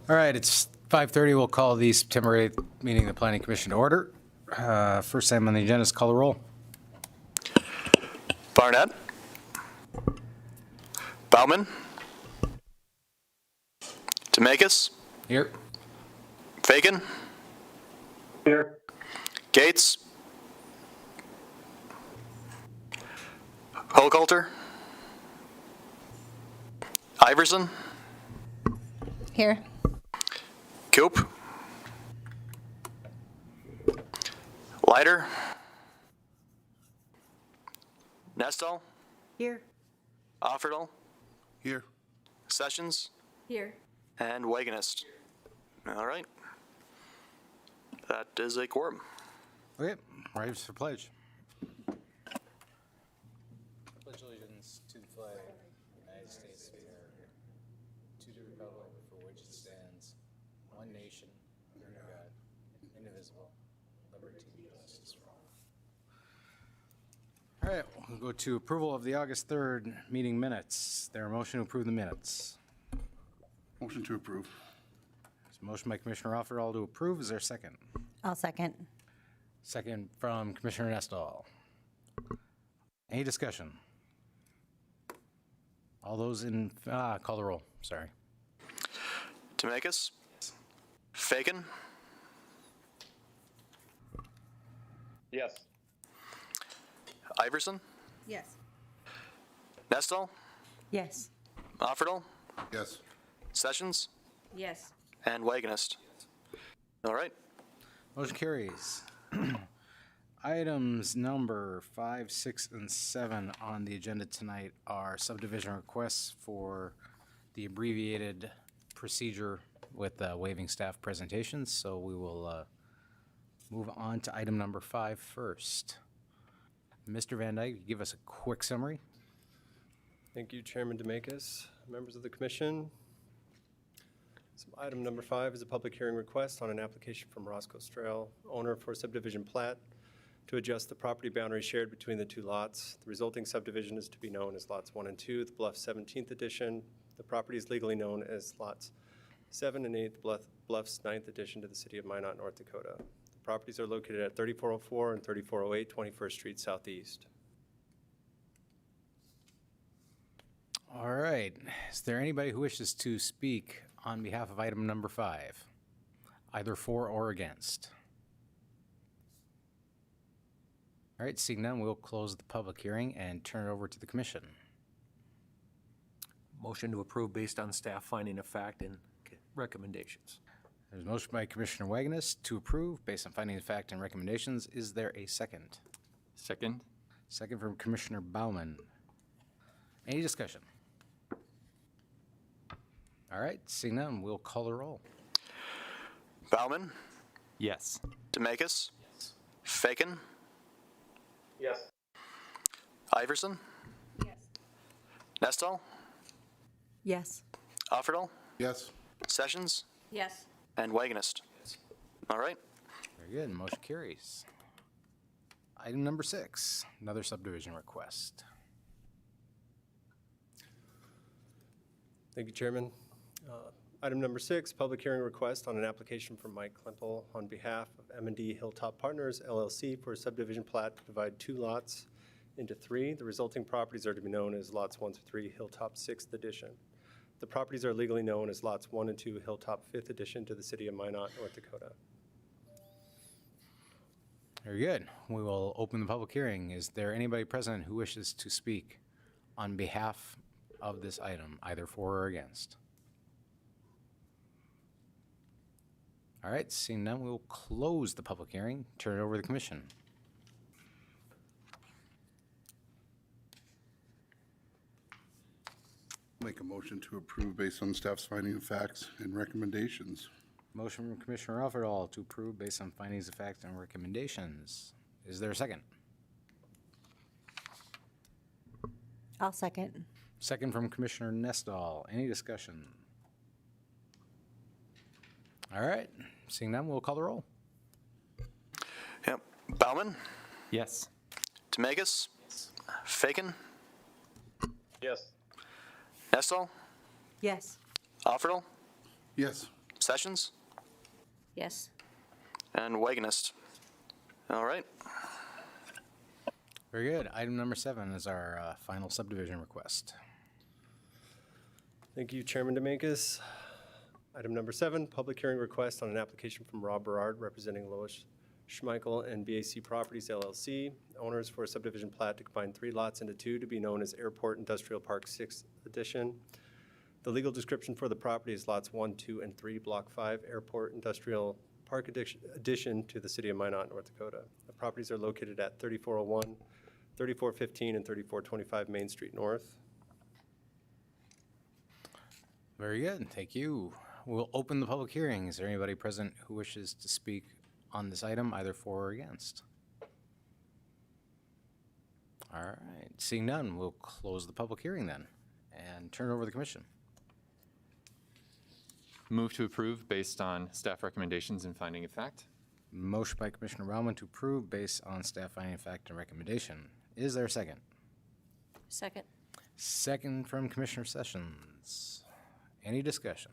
All right, it's 5:30. We'll call the September 8th meeting of the Planning Commission to order. First item on the agenda is call the roll. Barnett. Bauman. Demakis. Here. Fagan. Here. Gates. Hochhalter. Iverson. Here. Coop. Leiter. Nestle. Here. Offerdahl. Here. Sessions. Here. And Wagonist. All right. That is a quorum. Okay, ready for pledge. Pledge allegiance to the flag of the United States of America, to the republic for which it stands, one nation, under God, indivisible, liberty and justice for all. All right, we'll go to approval of the August 3rd meeting minutes. There a motion to approve the minutes. Motion to approve. There's a motion by Commissioner Offerdahl to approve. Is there a second? I'll second. Second from Commissioner Nestle. Any discussion? All those in, call the roll, sorry. Demakis. Fagan. Yes. Iverson. Yes. Nestle. Yes. Offerdahl. Yes. Sessions. Yes. And Wagonist. All right. Motion carries. Items number 5, 6, and 7 on the agenda tonight are subdivision requests for the abbreviated procedure with waiving staff presentations. So we will move on to item number 5 first. Mr. Van Dyke, give us a quick summary. Thank you, Chairman Demakis, members of the commission. So item number 5 is a public hearing request on an application from Roscoe Strail, owner for subdivision plat, to adjust the property boundary shared between the two lots. The resulting subdivision is to be known as lots 1 and 2, the Bluff 17th edition. The property is legally known as lots 7 and 8, Bluffs 9th edition to the city of Minot, North Dakota. The properties are located at 3404 and 3408 21st Street Southeast. All right. Is there anybody who wishes to speak on behalf of item number 5, either for or against? All right, seeing none, we'll close the public hearing and turn it over to the commission. Motion to approve based on staff finding of fact and recommendations. There's a motion by Commissioner Wagonist to approve based on findings of fact and recommendations. Is there a second? Second. Second from Commissioner Bauman. Any discussion? All right, seeing none, we'll call the roll. Bauman. Yes. Demakis. Fagan. Yes. Iverson. Yes. Nestle. Yes. Offerdahl. Yes. Sessions. Yes. And Wagonist. All right. Very good, motion carries. Item number 6, another subdivision request. Thank you, Chairman. Item number 6, public hearing request on an application from Mike Klemple on behalf of M&D Hilltop Partners, LLC, for a subdivision plat to divide 2 lots into 3. The resulting properties are to be known as lots 1 through 3, Hilltop 6th Edition. The properties are legally known as lots 1 and 2, Hilltop 5th Edition to the city of Minot, North Dakota. Very good. We will open the public hearing. Is there anybody present who wishes to speak on behalf of this item, either for or against? All right, seeing none, we'll close the public hearing, turn it over to the commission. Make a motion to approve based on staff's finding of facts and recommendations. Motion from Commissioner Offerdahl to approve based on findings of fact and recommendations. Is there a second? I'll second. Second from Commissioner Nestle. Any discussion? All right, seeing none, we'll call the roll. Yep. Bauman. Yes. Demakis. Fagan. Yes. Nestle. Yes. Offerdahl. Yes. Sessions, Yes. and Wagonist. All right. Very good. Item number 7 is our final subdivision request. Thank you, Chairman Dominguez. Item number 7, public hearing request on an application from Rob Berard representing Lois Schmeichel and BAC Properties LLC, owners for a subdivision plat to combine 3 lots into 2 to be known as Airport Industrial Park 6th Edition. The legal description for the property is lots 1, 2, and 3, Block 5, Airport Industrial Park addition to the city of Minot, North Dakota. The properties are located at 3401, 3415, and 3425 Main Street North. Very good. Thank you. We'll open the public hearing. Is there anybody present who wishes to speak on this item, either for or against? All right. Seeing none, we'll close the public hearing then and turn it over to the commission. Move to approve based on staff recommendations and finding of fact. Motion by Commissioner Baumann to approve based on staff finding of fact and recommendation. Is there a second? Second. Second from Commissioner Sessions. Any discussion?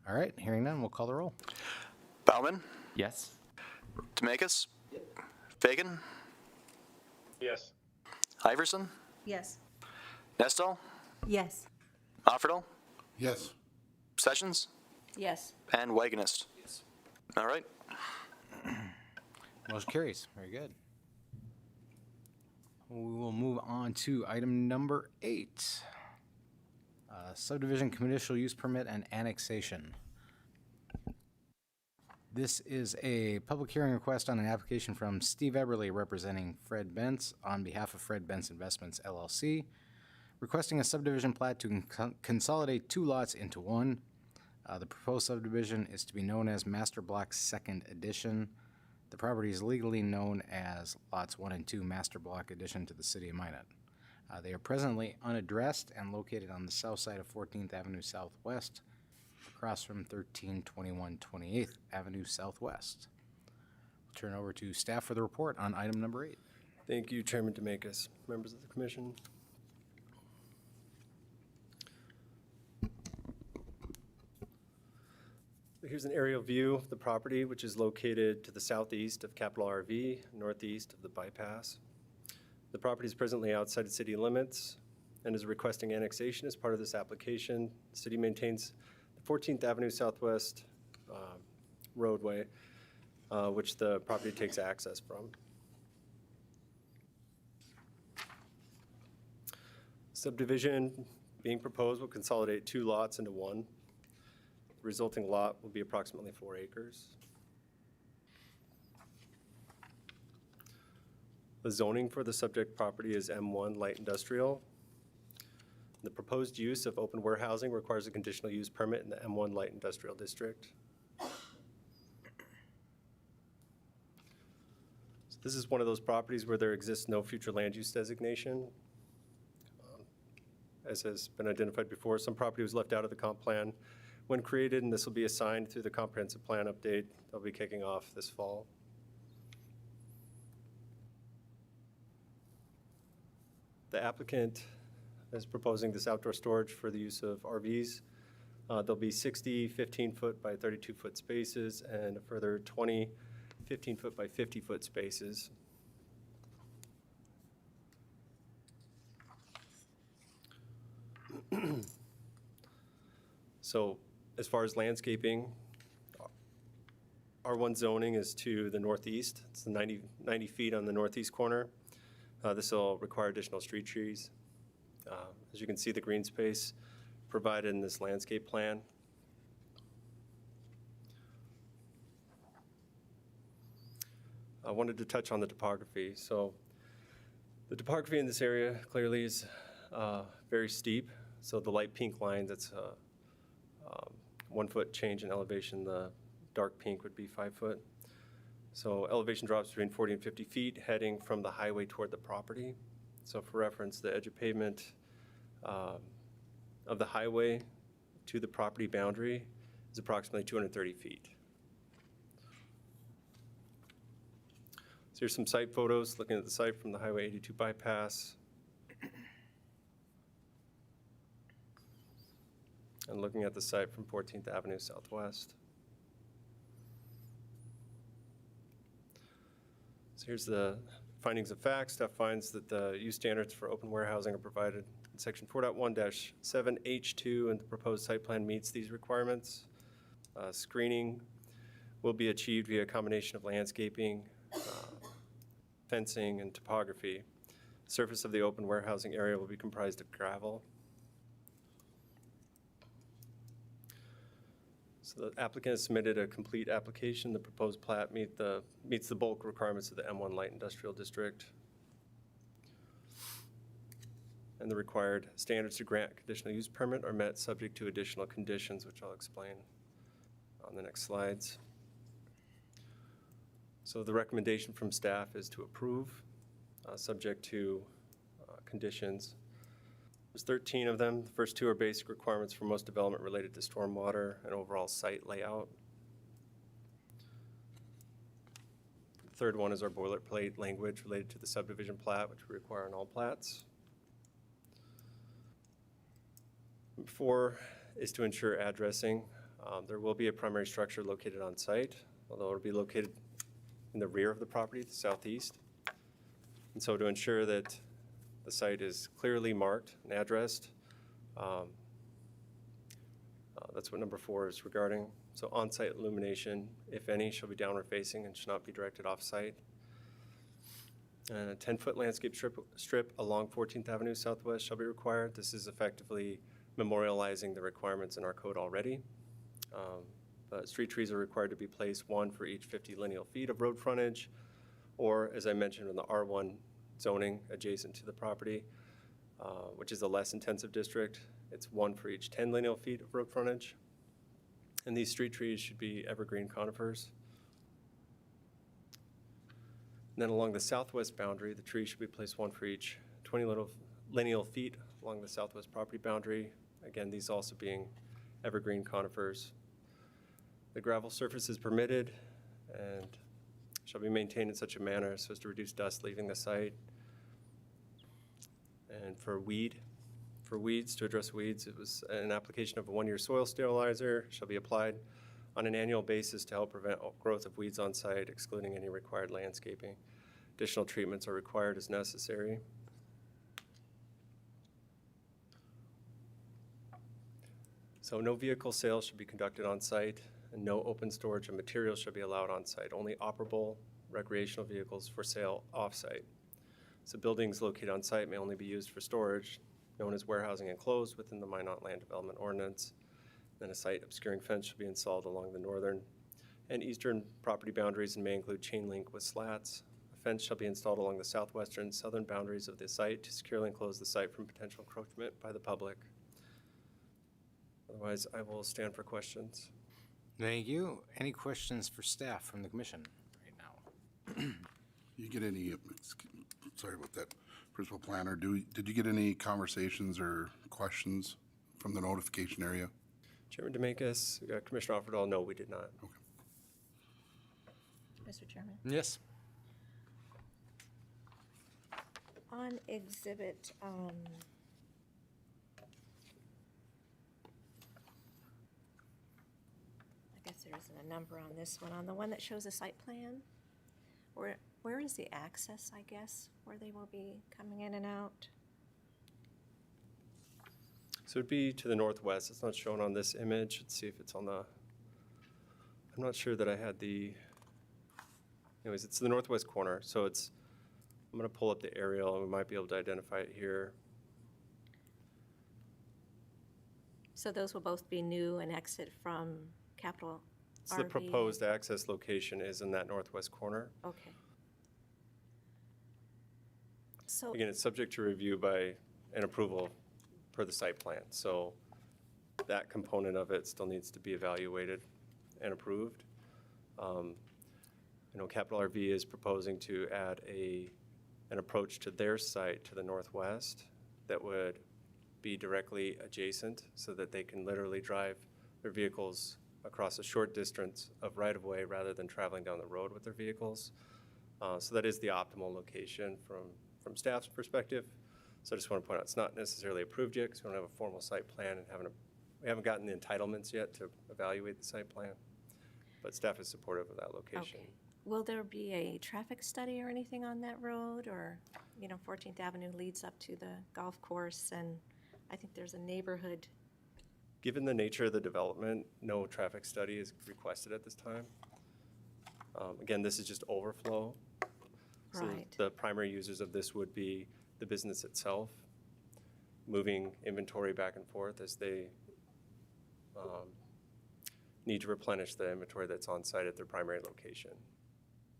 All right, hearing none, we'll call the roll. Bauman, Yes. Demakis, Fagan, Yes. Iverson, Yes. Nestle, Yes. Offerdahl, Yes. Sessions, Yes. and Wagonist. All right. Motion carries. Very good. We will move on to item number 8. Subdivision conditional use permit and annexation. This is a public hearing request on an application from Steve Eberly representing Fred Bentz on behalf of Fred Bentz Investments LLC, requesting a subdivision plat to consolidate 2 lots into 1. The proposed subdivision is to be known as Master Block 2nd Edition. The property is legally known as Lots 1 and 2 Master Block Addition to the City of Minot. They are presently unaddressed and located on the south side of 14th Avenue Southwest, across from 1321 28th Avenue Southwest. We'll turn over to staff for the report on item number 8. Thank you, Chairman Dominguez. Members of the commission. Here's an aerial view of the property, which is located to the southeast of Capital RV, northeast of the bypass. The property is presently outside the city limits and is requesting annexation as part of this application. The city maintains the 14th Avenue Southwest roadway, which the property takes access from. Subdivision being proposed will consolidate 2 lots into 1. The resulting lot will be approximately 4 acres. The zoning for the subject property is M1 Light Industrial. The proposed use of open warehousing requires a conditional use permit in the M1 Light Industrial District. So this is one of those properties where there exists no future land use designation. As has been identified before, some property was left out of the comp plan when created, and this will be assigned through the comprehensive plan update that'll be kicking off this fall. The applicant is proposing this outdoor storage for the use of RVs. There'll be 60 15-foot by 32-foot spaces and a further 20 15-foot by 50-foot spaces. So as far as landscaping, R1 zoning is to the northeast. It's the 90 feet on the northeast corner. This will require additional street trees. As you can see, the green space provided in this landscape plan. I wanted to touch on the topography. So the topography in this area clearly is very steep. So the light pink line, that's 1 foot change in elevation. The dark pink would be 5 foot. So elevation drops between 40 and 50 feet heading from the highway toward the property. So for reference, the edge of pavement of the highway to the property boundary is approximately 230 feet. So here's some site photos looking at the site from the Highway 82 bypass. and looking at the site from 14th Avenue Southwest. So here's the findings of fact. Staff finds that the use standards for open warehousing are provided in section 4.1-7H2, and the proposed site plan meets these requirements. Screening will be achieved via a combination of landscaping, fencing, and topography. The surface of the open warehousing area will be comprised of gravel. So the applicant has submitted a complete application. The proposed plat meets the bulk requirements of the M1 Light Industrial District and the required standards to grant conditional use permit are met subject to additional conditions, which I'll explain on the next slides. So the recommendation from staff is to approve, subject to conditions. There's 13 of them. The first two are basic requirements for most development related to stormwater and overall site layout. The third one is our boilerplate language related to the subdivision plat, which we require on all plats. Number 4 is to ensure addressing. There will be a primary structure located on site, although it will be located in the rear of the property, the southeast. And so to ensure that the site is clearly marked and addressed, that's what number 4 is regarding. So on-site illumination, if any, shall be downward facing and should not be directed off-site. And a 10-foot landscape strip along 14th Avenue Southwest shall be required. This is effectively memorializing the requirements in our code already. But street trees are required to be placed 1 for each 50 lineal feet of road frontage, or as I mentioned in the R1 zoning adjacent to the property, which is a less intensive district, it's 1 for each 10 lineal feet of road frontage. And these street trees should be evergreen conifers. And then along the southwest boundary, the tree should be placed 1 for each 20 lineal feet along the southwest property boundary. Again, these also being evergreen conifers. The gravel surface is permitted and shall be maintained in such a manner so as to reduce dust leaving the site. And for weeds, to address weeds, it was an application of a 1-year soil sterilizer shall be applied on an annual basis to help prevent growth of weeds on site, excluding any required landscaping. Additional treatments are required as necessary. So no vehicle sales should be conducted on site, and no open storage of materials shall be allowed on site. Only operable recreational vehicles for sale off-site. So buildings located on site may only be used for storage, known as warehousing enclosed within the Minot Land Development Ordinance. Then a site obscuring fence should be installed along the northern and eastern property boundaries and may include chain link with slats. A fence shall be installed along the southwestern and southern boundaries of the site to securely enclose the site from potential encroachment by the public. Otherwise, I will stand for questions. Thank you. Any questions for staff from the commission right now? You get any, sorry about that, principal planner, did you get any conversations or questions from the notification area? Chairman Demakis, Commissioner Offerdahl, no, we did not. Okay. Mr. Chairman. Yes. On exhibit, I guess there isn't a number on this one. On the one that shows a site plan, where is the access, I guess, where they will be coming in and out? So it'd be to the northwest. It's not shown on this image. Let's see if it's on the, I'm not sure that I had the, anyways, it's the northwest corner. So it's, I'm going to pull up the aerial and we might be able to identify it here. So those will both be new and exit from Capital So the RV? proposed access location is in that northwest corner. Okay. So, Again, it's subject to review by an approval per the site plan. So that component of it still needs to be evaluated and approved. Capital RV is proposing to add an approach to their site to the northwest that would be directly adjacent so that they can literally drive their vehicles across a short distance of right-of-way rather than traveling down the road with their vehicles. So that is the optimal location from staff's perspective. So I just want to point out, it's not necessarily approved yet because we don't have a formal site plan and haven't We haven't gotten the entitlements yet to evaluate the site plan, but staff is supportive of that location. Okay. Will there be a traffic study or anything on that road, or, 14th Avenue leads up to the golf course, and I think there's a neighborhood. Given the nature of the development, no traffic study is requested at this time. Again, this is just overflow. So Right. the primary users of this would be the business itself, moving inventory back and forth as they need to replenish the inventory that's on site at their primary location.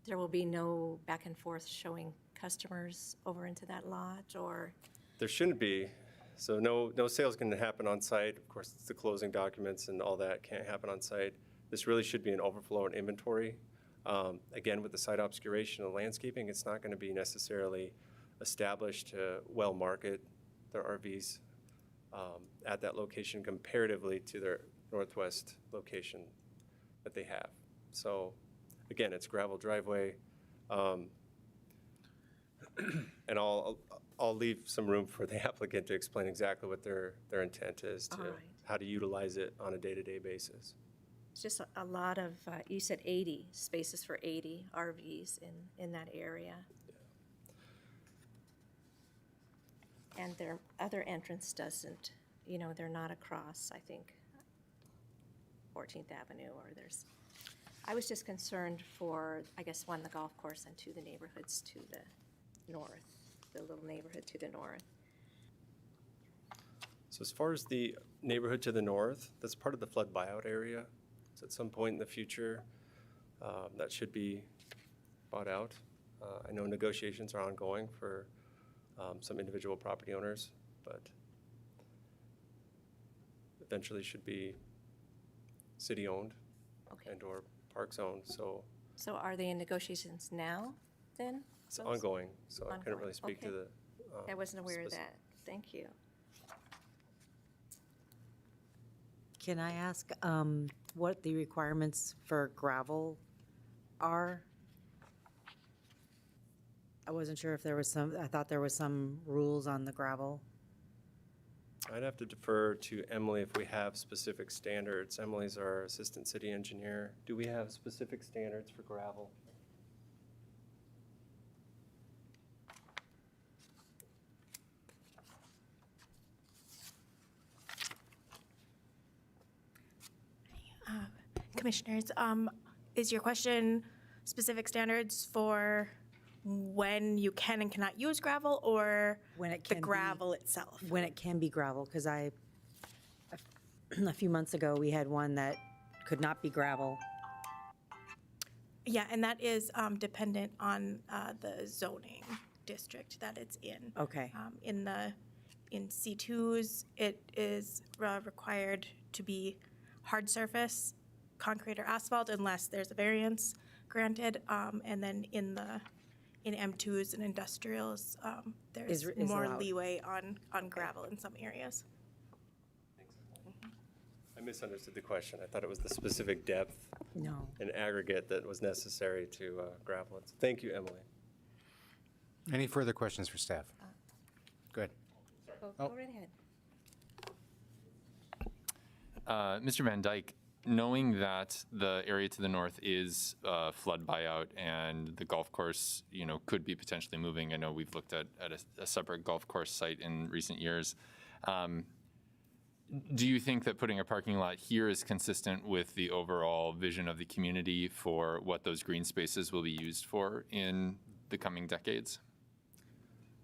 There will be no back and forth showing customers over into that lot, or, There shouldn't be, so no sales can happen on site. Of course, it's the closing documents and all that can't happen on site. This really should be an overflow in inventory. Again, with the site obscuration and landscaping, it's not going to be necessarily established to well market their RVs at that location comparatively to their northwest location that they have. So again, it's gravel driveway. And I'll leave some room for the applicant to explain exactly what their intent is to All right. how to utilize it on a day-to-day basis. it's just a lot of, you said 80 spaces for 80 RVs in that area. And their other entrance doesn't, they're not across, I think, 14th Avenue, or I was just concerned for, I guess, one, the golf course, and two, the neighborhoods to the north, the little neighborhood to the north. So as far as the neighborhood to the north, that's part of the flood buyout area. So at some point in the future, that should be bought out. I know negotiations are ongoing for some individual property owners, but eventually should be city-owned Okay. and/or parks-owned, so So are they in negotiations now, then? it's Those- ongoing, so I couldn't Ongoing, really speak to okay. the. I wasn't aware of spec- that. Thank you. Can I ask what the requirements for gravel are? I wasn't sure if there was I thought there was some rules on the gravel. I'd have to defer to Emily if we have specific standards. Emily's our assistant city engineer. Do we have specific standards for gravel? Commissioners, is your question specific standards for when you can and cannot use gravel, or When it the can be- gravel itself? When it can be gravel, because a few months ago, we had one that could not be gravel. Yeah, and that is dependent on the zoning district that it's in. Okay, In C2s, it is required to be hard surface, concrete or asphalt, unless there's a variance granted. And then in M2s and industrials, there's Is more allowed. leeway on gravel in some areas. I misunderstood the question. I thought it was the specific depth no. and aggregate that was necessary to gravel it. Thank you, Emily. Any further questions for staff? Go ahead. Go right ahead. Mr. Van Dyke, knowing that the area to the north is flood buyout and the golf course, could be potentially moving. I know we've looked at a separate golf course site in recent years. Do you think that putting a parking lot here is consistent with the overall vision of the community for what those green spaces will be used for in the coming decades?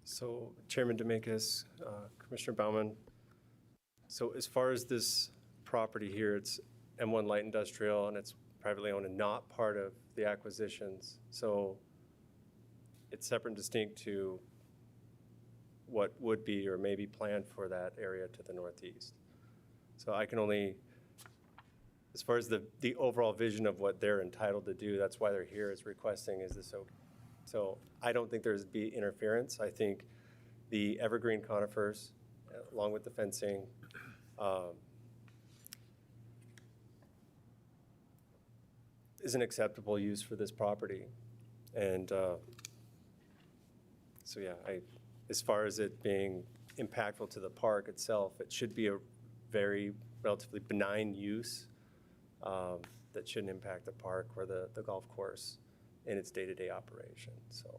So Chairman Dominguez, Commissioner Baumann, so as far as this property here, it's M1 Light Industrial and it's privately owned and not part of the acquisitions. So it's separate and distinct to what would be or may be planned for that area to the northeast. So I can only, as far as the overall vision of what they're entitled to do, that's why they're here is requesting, is this okay? So I don't think there's be interference. I think the evergreen conifers, along with the fencing, is an acceptable use for this property. And so, yeah, as far as it being impactful to the park itself, it should be very relatively benign use that shouldn't impact the park or the golf course in its day-to-day operation, so.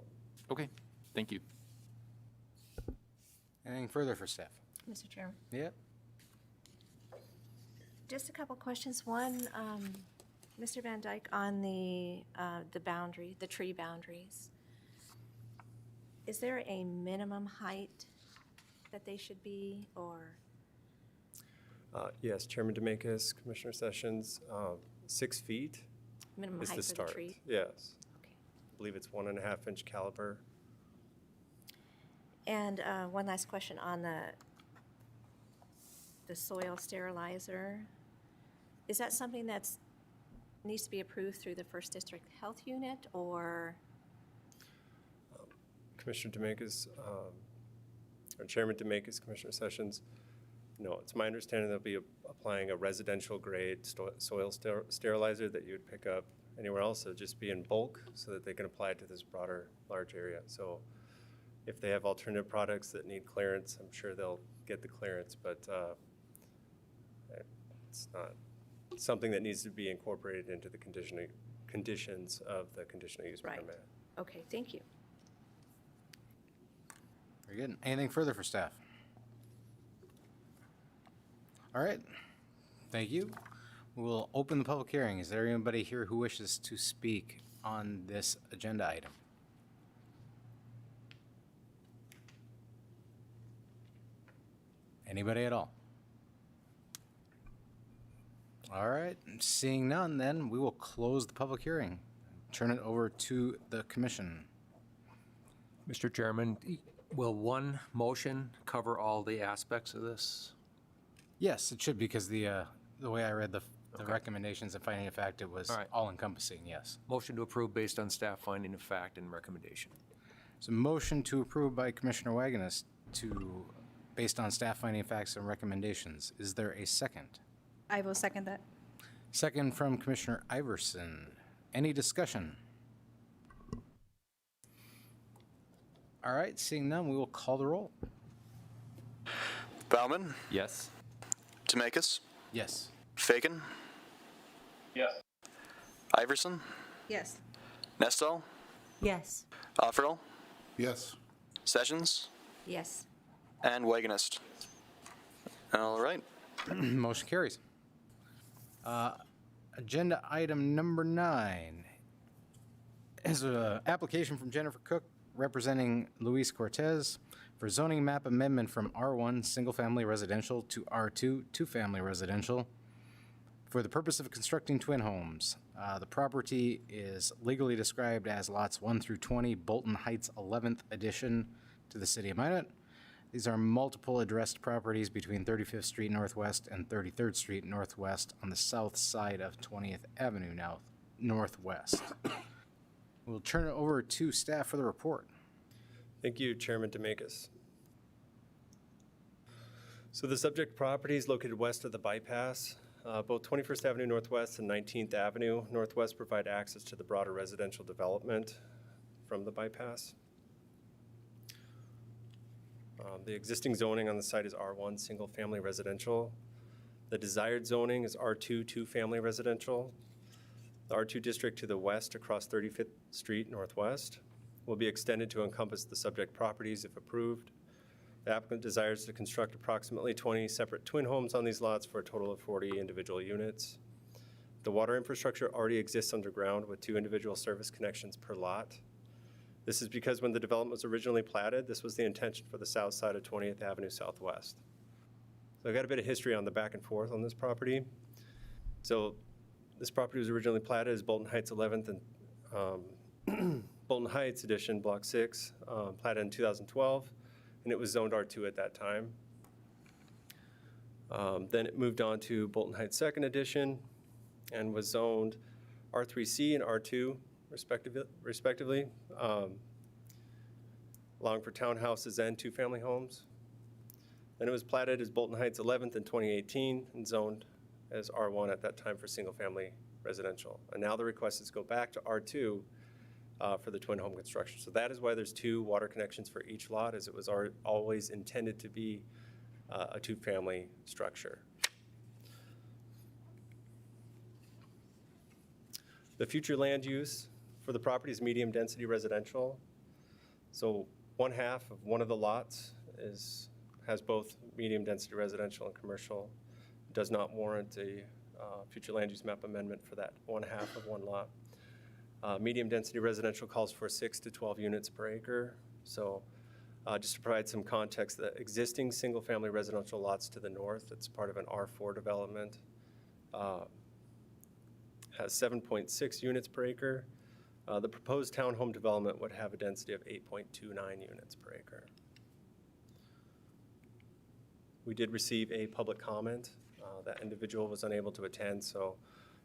Okay, thank you. Anything further for staff? Mr. Chairman, Yep. just a couple questions. One, Mr. Van Dyke, on the boundary, the tree boundaries, is there a minimum height that they should be, or? Yes, Chairman Demakis, Commissioner Sessions, 6 feet Minimum is height the for the start. tree? Yes, Okay. I believe it's 1.5-inch caliber. And one last question on the soil sterilizer. Is that something that's needs to be approved through the First District Health Unit, or? Commissioner Demakis, or Chairman Demakis, Commissioner Sessions, no, it's my understanding they'll be applying a residential grade soil sterilizer that you would pick up anywhere else. It'll just be in bulk so that they can apply it to this broader, large area. So if they have alternative products that need clearance, I'm sure they'll get the clearance, but it's not something that needs to be incorporated into the conditions of the conditional use Right. permit. Okay, thank you. Very good. Anything further for staff? All right. Thank you. We'll open the public hearing. Is there anybody here who wishes to speak on this agenda item? Anybody at all? All right. Seeing none, then we will close the public hearing. Turn it over to the commission. Mr. Chairman, will one motion cover all the aspects of this? Yes, it should, because the way I read the Okay. recommendations and finding of fact, it was All right. all-encompassing, yes. Motion to approve based on staff finding of fact and recommendation. So motion to approve by Commissioner Wagonus to, based on staff finding of facts and recommendations. Is there a second? I will second that. Second from Commissioner Iverson. Any discussion? All right, seeing none, we will call the roll. Bauman, Yes? Demakis, Yes. Fagan, Yes. Iverson, Yes. Nestle, Yes. Offerl, Yes. Sessions, Yes. and Wagonist. All right. Motion carries. Agenda item number 9 is an application from Jennifer Cook representing Luis Cortez for zoning map amendment from R1 single-family residential to R2 two-family residential for the purpose of constructing twin homes. The property is legally described as lots 1 through 20, Bolton Heights 11th addition to the city of Minot. These are multiple addressed properties between 35th Street Northwest and 33rd Street Northwest on the south side of 20th Avenue now northwest. We'll turn it over to staff for the report. Thank you, Chairman Demakis. So the subject property is located west of the bypass. Both 21st Avenue Northwest and 19th Avenue Northwest provide access to the broader residential development from the bypass. The existing zoning on the site is R1 single-family residential. The desired zoning is R2 two-family residential. The R2 district to the west across 35th Street Northwest will be extended to encompass the subject properties if approved. The applicant desires to construct approximately 20 separate twin homes on these lots for a total of 40 individual units. The water infrastructure already exists underground with 2 individual service connections per lot. This is because when the development was originally platted, this was the intention for the south side of 20th Avenue Southwest. So I've got a bit of history on the back and forth on this property. So this property was originally platted as Bolton Heights 11th and Bolton Heights Edition, Block 6, platted in 2012, and it was zoned R2 at that time. Then it moved on to Bolton Heights 2nd Edition and was zoned R3C and R2 respectively, allowing for townhouses and two-family homes. Then it was platted as Bolton Heights 11th in 2018 and zoned as R1 at that time for single-family residential. And now the request is to go back to R2 for the twin home construction. So that is why there's 2 water connections for each lot, as it was always intended to be a two-family structure. The future land use for the property is medium-density residential. So one half of one of the lots has both medium-density residential and commercial. Does not warrant a future land use map amendment for that one half of one lot. Medium-density residential calls for 6 to 12 units per acre. So just to provide some context, the existing single-family residential lots to the north, it's part of an R4 development, has 7.6 units per acre. The proposed townhome development would have a density of 8.29 units per acre. We did receive a public comment. That individual was unable to attend, so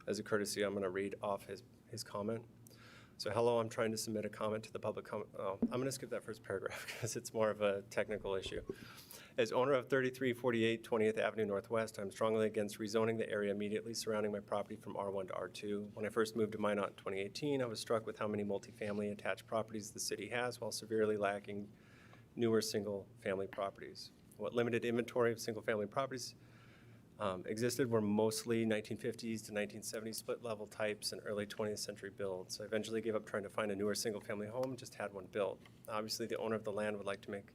as a courtesy, I'm going to read off his comment. So hello, I'm trying to submit a comment to the public comment. Oh, I'm going to skip that first paragraph because it's more of a technical issue. As owner of 3348 20th Avenue Northwest, I'm strongly against rezoning the area immediately surrounding my property from R1 to R2. When I first moved to Minot in 2018, I was struck with how many multifamily attached properties the city has while severely lacking newer single-family properties. What limited inventory of single-family properties existed were mostly 1950s to 1970s split-level types and early 20th century builds. I eventually gave up trying to find a newer single-family home and just had one built. Obviously, the owner of the land would like to make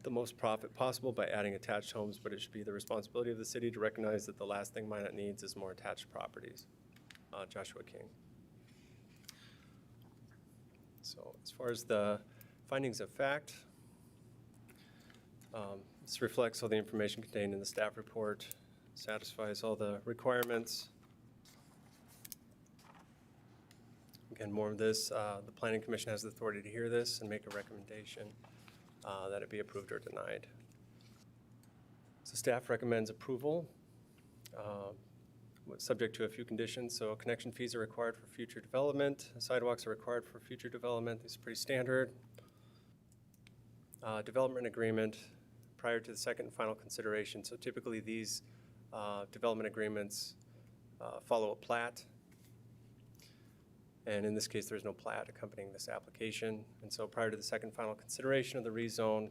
the most profit possible by adding attached homes, but it should be the responsibility of the city to recognize that the last thing Minot needs is more attached properties. Joshua King. So as far as the findings of fact, this reflects all the information contained in the staff report, satisfies all the requirements. Again, more of this, the Planning Commission has the authority to hear this and make a recommendation that it be approved or denied. So staff recommends approval, subject to a few conditions. So connection fees are required for future development. Sidewalks are required for future development. This is pretty standard. Development agreement prior to the second and final consideration. So typically these development agreements follow a plat. And in this case, there's no plat accompanying this application. And so prior to the second final consideration of the rezone,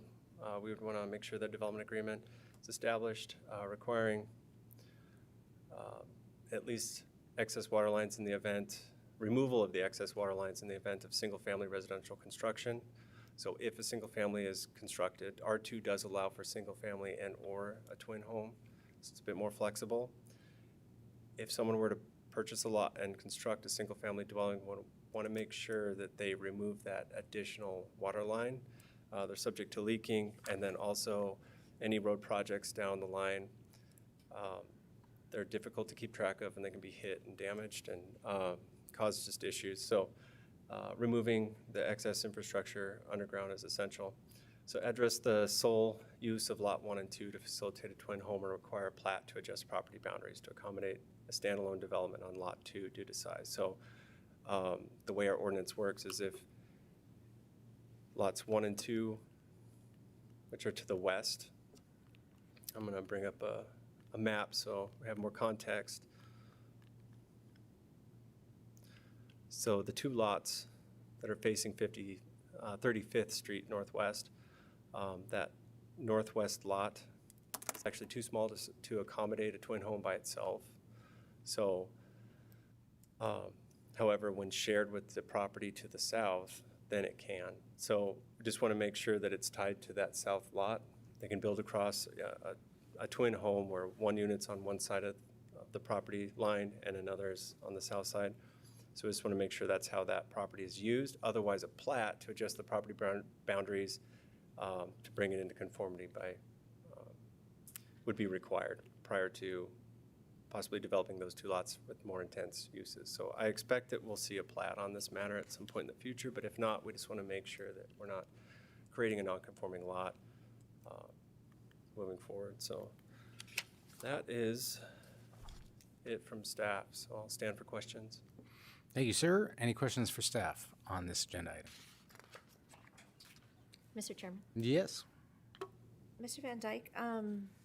we would want to make sure that development agreement is established, requiring at least excess water lines in the event, removal of the excess water lines in the event of single-family residential construction. So if a single family is constructed, R2 does allow for single family and or a twin home, so it's a bit more flexible. If someone were to purchase a lot and construct a single family dwelling, want to make sure that they remove that additional water line. They're subject to leaking, and then also any road projects down the line, they're difficult to keep track of and they can be hit and damaged and cause just issues. So removing the excess infrastructure underground is essential. So address the sole use of lot 1 and 2 to facilitate a twin home or require a plat to adjust property boundaries to accommodate a standalone development on lot 2 due to size. So the way our ordinance works is if lots 1 and 2, which are to the west, I'm going to bring up a map so we have more context. So the 2 lots that are facing 35th Street Northwest, that northwest lot is actually too small to accommodate a twin home by itself. So, however, when shared with the property to the south, then it can. So we just want to make sure that it's tied to that south lot. They can build across a twin home where one unit's on one side of the property line and another is on the south side. So we just want to make sure that's how that property is used. Otherwise, a plat to adjust the property boundaries to bring it into conformity would be required prior to possibly developing those 2 lots with more intense uses. So I expect that we'll see a plat on this matter at some point in the future, but if not, we just want to make sure that we're not creating a non-conforming lot moving forward. So that is it from staff. So I'll stand for questions. Thank you, sir. Any questions for staff on this agenda item? Mr. Chairman? Yes. Mr. Van Dyke,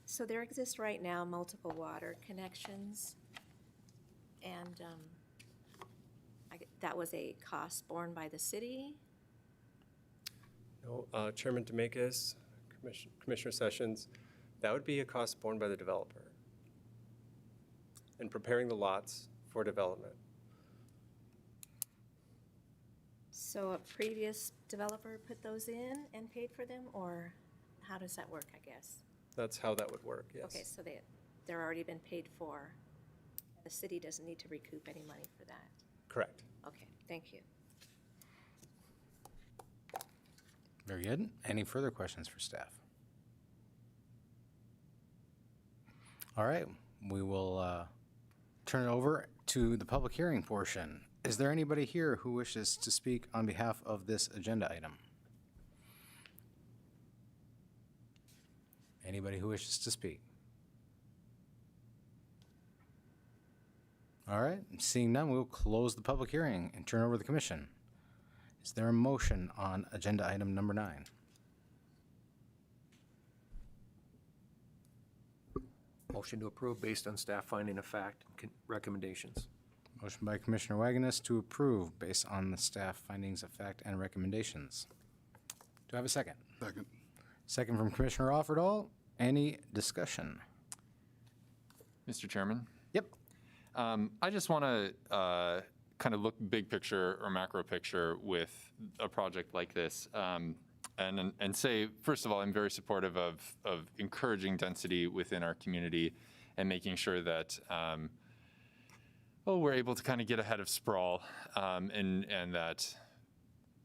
so there exist right now multiple water connections, and that was a cost borne by the city? No, Chairman Demakis, Commissioner Sessions, that would be a cost borne by the developer in preparing the lots for development. So a previous developer put those in and paid for them, or how does that work, I guess? That's how that would work, yes. Okay, so they're already been paid for. The city doesn't need to recoup any money for that. Correct. Okay, thank you. Very good. Any further questions for staff? All right, we will turn it over to the public hearing portion. Is there anybody here who wishes to speak on behalf of this agenda item? Anybody who wishes to speak? All right, seeing none, we'll close the public hearing and turn over to the commission. Is there a motion on agenda item number 9? Motion to approve based on staff finding of fact and recommendations. Motion by Commissioner Wagoness to approve based on the staff findings of fact and recommendations. Do I have a second? Second. Second from Commissioner Offerdahl. Any discussion? Mr. Chairman? Yep. I just want to kind of look big picture or macro picture with a project like this, and say, first of all, I'm very supportive of encouraging density within our community and making sure that we're able to kind of get ahead of sprawl, and that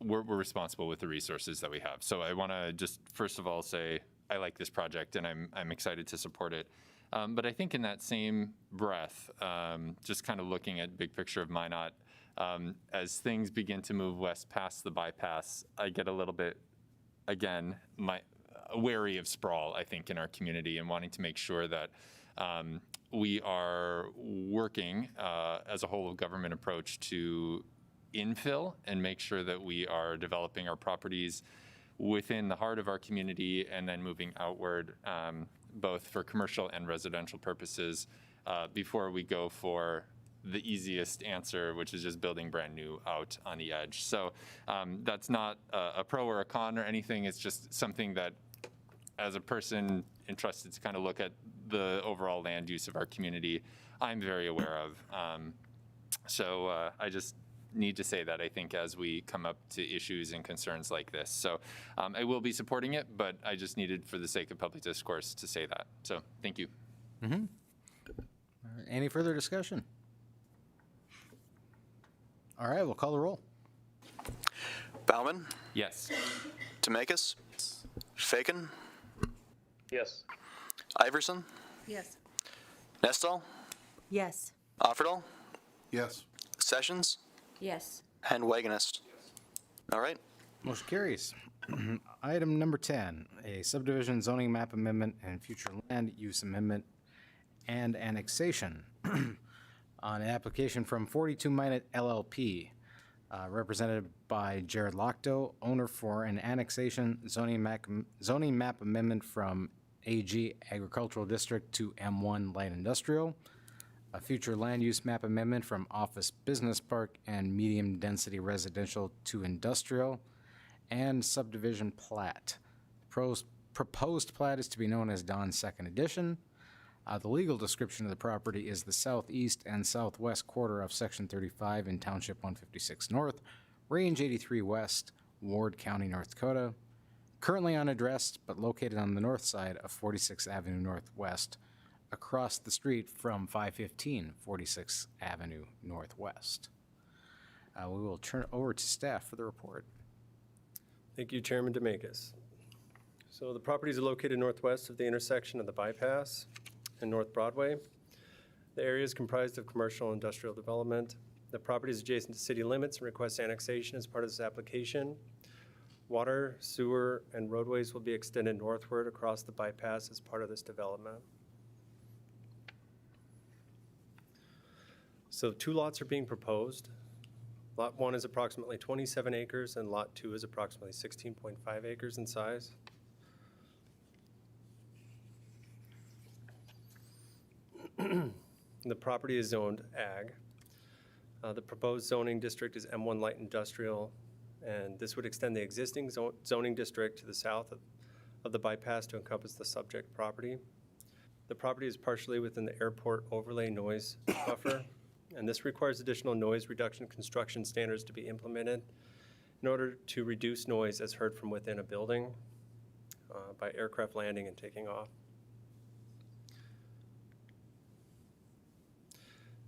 we're responsible with the resources that we have. So I want to just first of all say I like this project and I'm excited to support it. But I think in that same breath, just kind of looking at big picture of Minot, as things begin to move west past the bypass, I get a little bit, again, wary of sprawl, I think, in our community and wanting to make sure that we are working as a whole of government approach to infill and make sure that we are developing our properties within the heart of our community and then moving outward, both for commercial and residential purposes, before we go for the easiest answer, which is just building brand new out on the edge. So that's not a pro or a con or anything. It's just something that, as a person entrusted to kind of look at the overall land use of our community, I'm very aware of. So I just need to say that, I think, as we come up to issues and concerns like this. So I will be supporting it, but I just needed, for the sake of public discourse, to say that. So thank you. All right, any further discussion? All right, we'll call the roll. Bauman, Yes. Demakis, Faken, Yes. Iverson, Yes. Nestal, Yes. Offerdahl, Yes. Sessions, Yes. and Wagonist. All right. Motion carries. Item number 10, a subdivision zoning map amendment and future land use amendment and annexation on an application from 42 Minot LLP, represented by Jared Lochto, owner for an annexation zoning map amendment from AG Agricultural District to M1 Light Industrial, a future land use map amendment from Office Business Park and Medium Density Residential to Industrial, and subdivision plat. Proposed plat is to be known as Don's Second Edition. The legal description of the property is the southeast and southwest quarter of Section 35 in Township 156 North, Range 83 West, Ward County, North Dakota. Currently unaddressed, but located on the north side of 46th Avenue Northwest, across the street from 515 46th Avenue Northwest. We will turn it over to staff for the report. Thank you, Chairman Demakis. So the properties are located northwest of the intersection of the bypass and North Broadway. The area is comprised of commercial and industrial development. The property is adjacent to city limits and requests annexation as part of this application. Water, sewer, and roadways will be extended northward across the bypass as part of this development. So 2 lots are being proposed. Lot 1 is approximately 27 acres and Lot 2 is approximately 16.5 acres in size. The property is zoned ag. The proposed zoning district is M1 Light Industrial, and this would extend the existing zoning district to the south of the bypass to encompass the subject property. The property is partially within the airport overlay noise buffer, and this requires additional noise reduction construction standards to be implemented in order to reduce noise as heard from within a building by aircraft landing and taking off.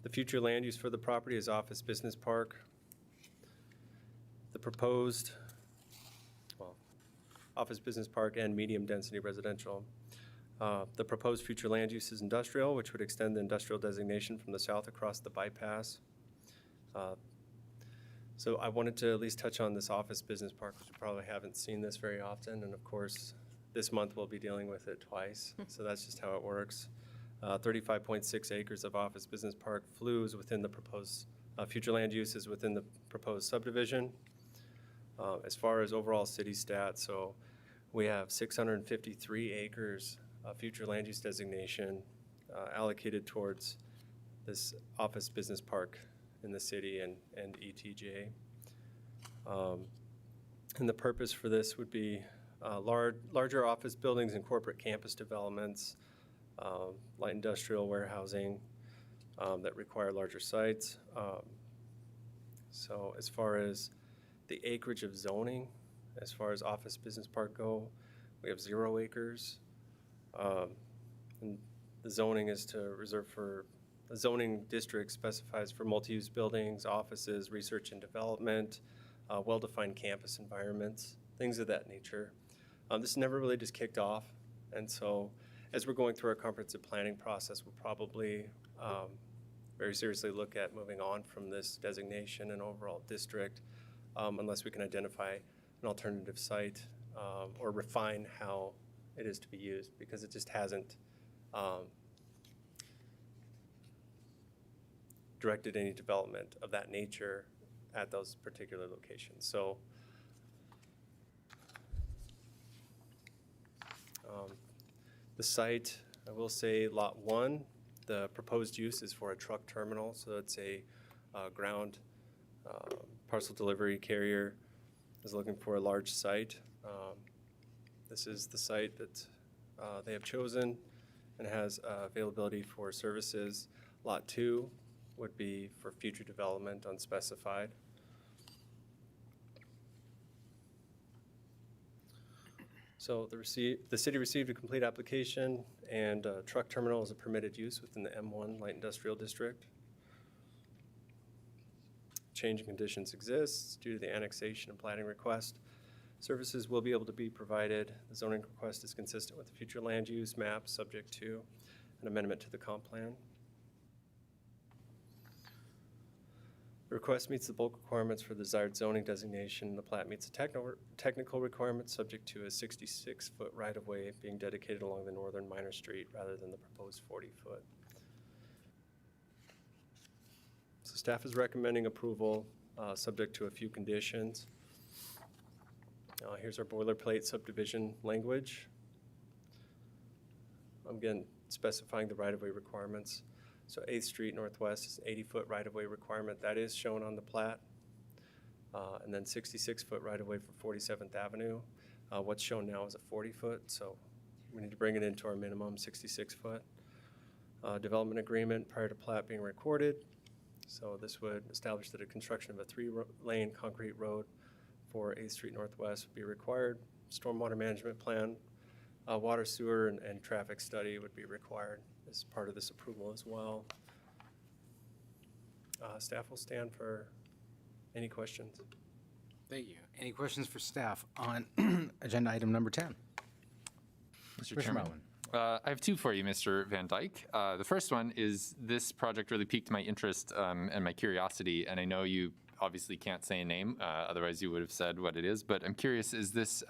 The future land use for the property is office business park. The proposed, well, office business park and medium density residential. The proposed future land use is industrial, which would extend the industrial designation from the south across the bypass. So I wanted to at least touch on this office business park, because we probably haven't seen this very often. And of course, this month we'll be dealing with it twice. So that's just how it works. 35.6 acres of office business park flues within the proposed, future land uses within the proposed subdivision. As far as overall city stats, so we have 653 acres of future land use designation allocated towards this office business park in the city and ETJ. And the purpose for this would be larger office buildings and corporate campus developments, light industrial warehousing that require larger sites. So as far as the acreage of zoning, as far as office business park go, we have 0 acres. And the zoning is to reserve for, the zoning district specifies for multi-use buildings, offices, research and development, well-defined campus environments, things of that nature. This never really just kicked off. And so as we're going through our comprehensive planning process, we'll probably very seriously look at moving on from this designation and overall district unless we can identify an alternative site or refine how it is to be used, because it just hasn't directed any development of that nature at those particular locations. So the site, I will say lot 1, the proposed use is for a truck terminal. So it's a ground parcel delivery carrier is looking for a large site. This is the site that they have chosen and has availability for services. Lot 2 would be for future development unspecified. So the city received a complete application, and truck terminal is a permitted use within the M1 Light Industrial District. Changing conditions exists due to the annexation and plating request. Services will be able to be provided. The zoning request is consistent with the future land use map, subject to an amendment to the comp plan. The request meets the bulk requirements for the desired zoning designation. The plat meets the technical requirements, subject to a 66-foot right-of-way being dedicated along the northern minor street rather than the proposed 40-foot. So staff is recommending approval, subject to a few conditions. Here's our boilerplate subdivision language. Again, specifying the right-of-way requirements. So 8th Street Northwest is 80-foot right-of-way requirement. That is shown on the plat. And then 66-foot right-of-way for 47th Avenue. What's shown now is a 40-foot, so we need to bring it into our minimum 66-foot. Development agreement prior to plat being recorded. So this would establish that a construction of a 3-lane concrete road for 8th Street Northwest would be required. Stormwater management plan, water, sewer, and traffic study would be required as part of this approval as well. Staff will stand for any questions. Thank you. Any questions for staff on agenda item number 10? Mr. Commissioner Chairman. Melvin. I have 2 for you, Mr. Van Dyke. The first one is this project really piqued my interest and my curiosity, and I know you obviously can't say a name, otherwise you would have said what it is, but I'm curious, is this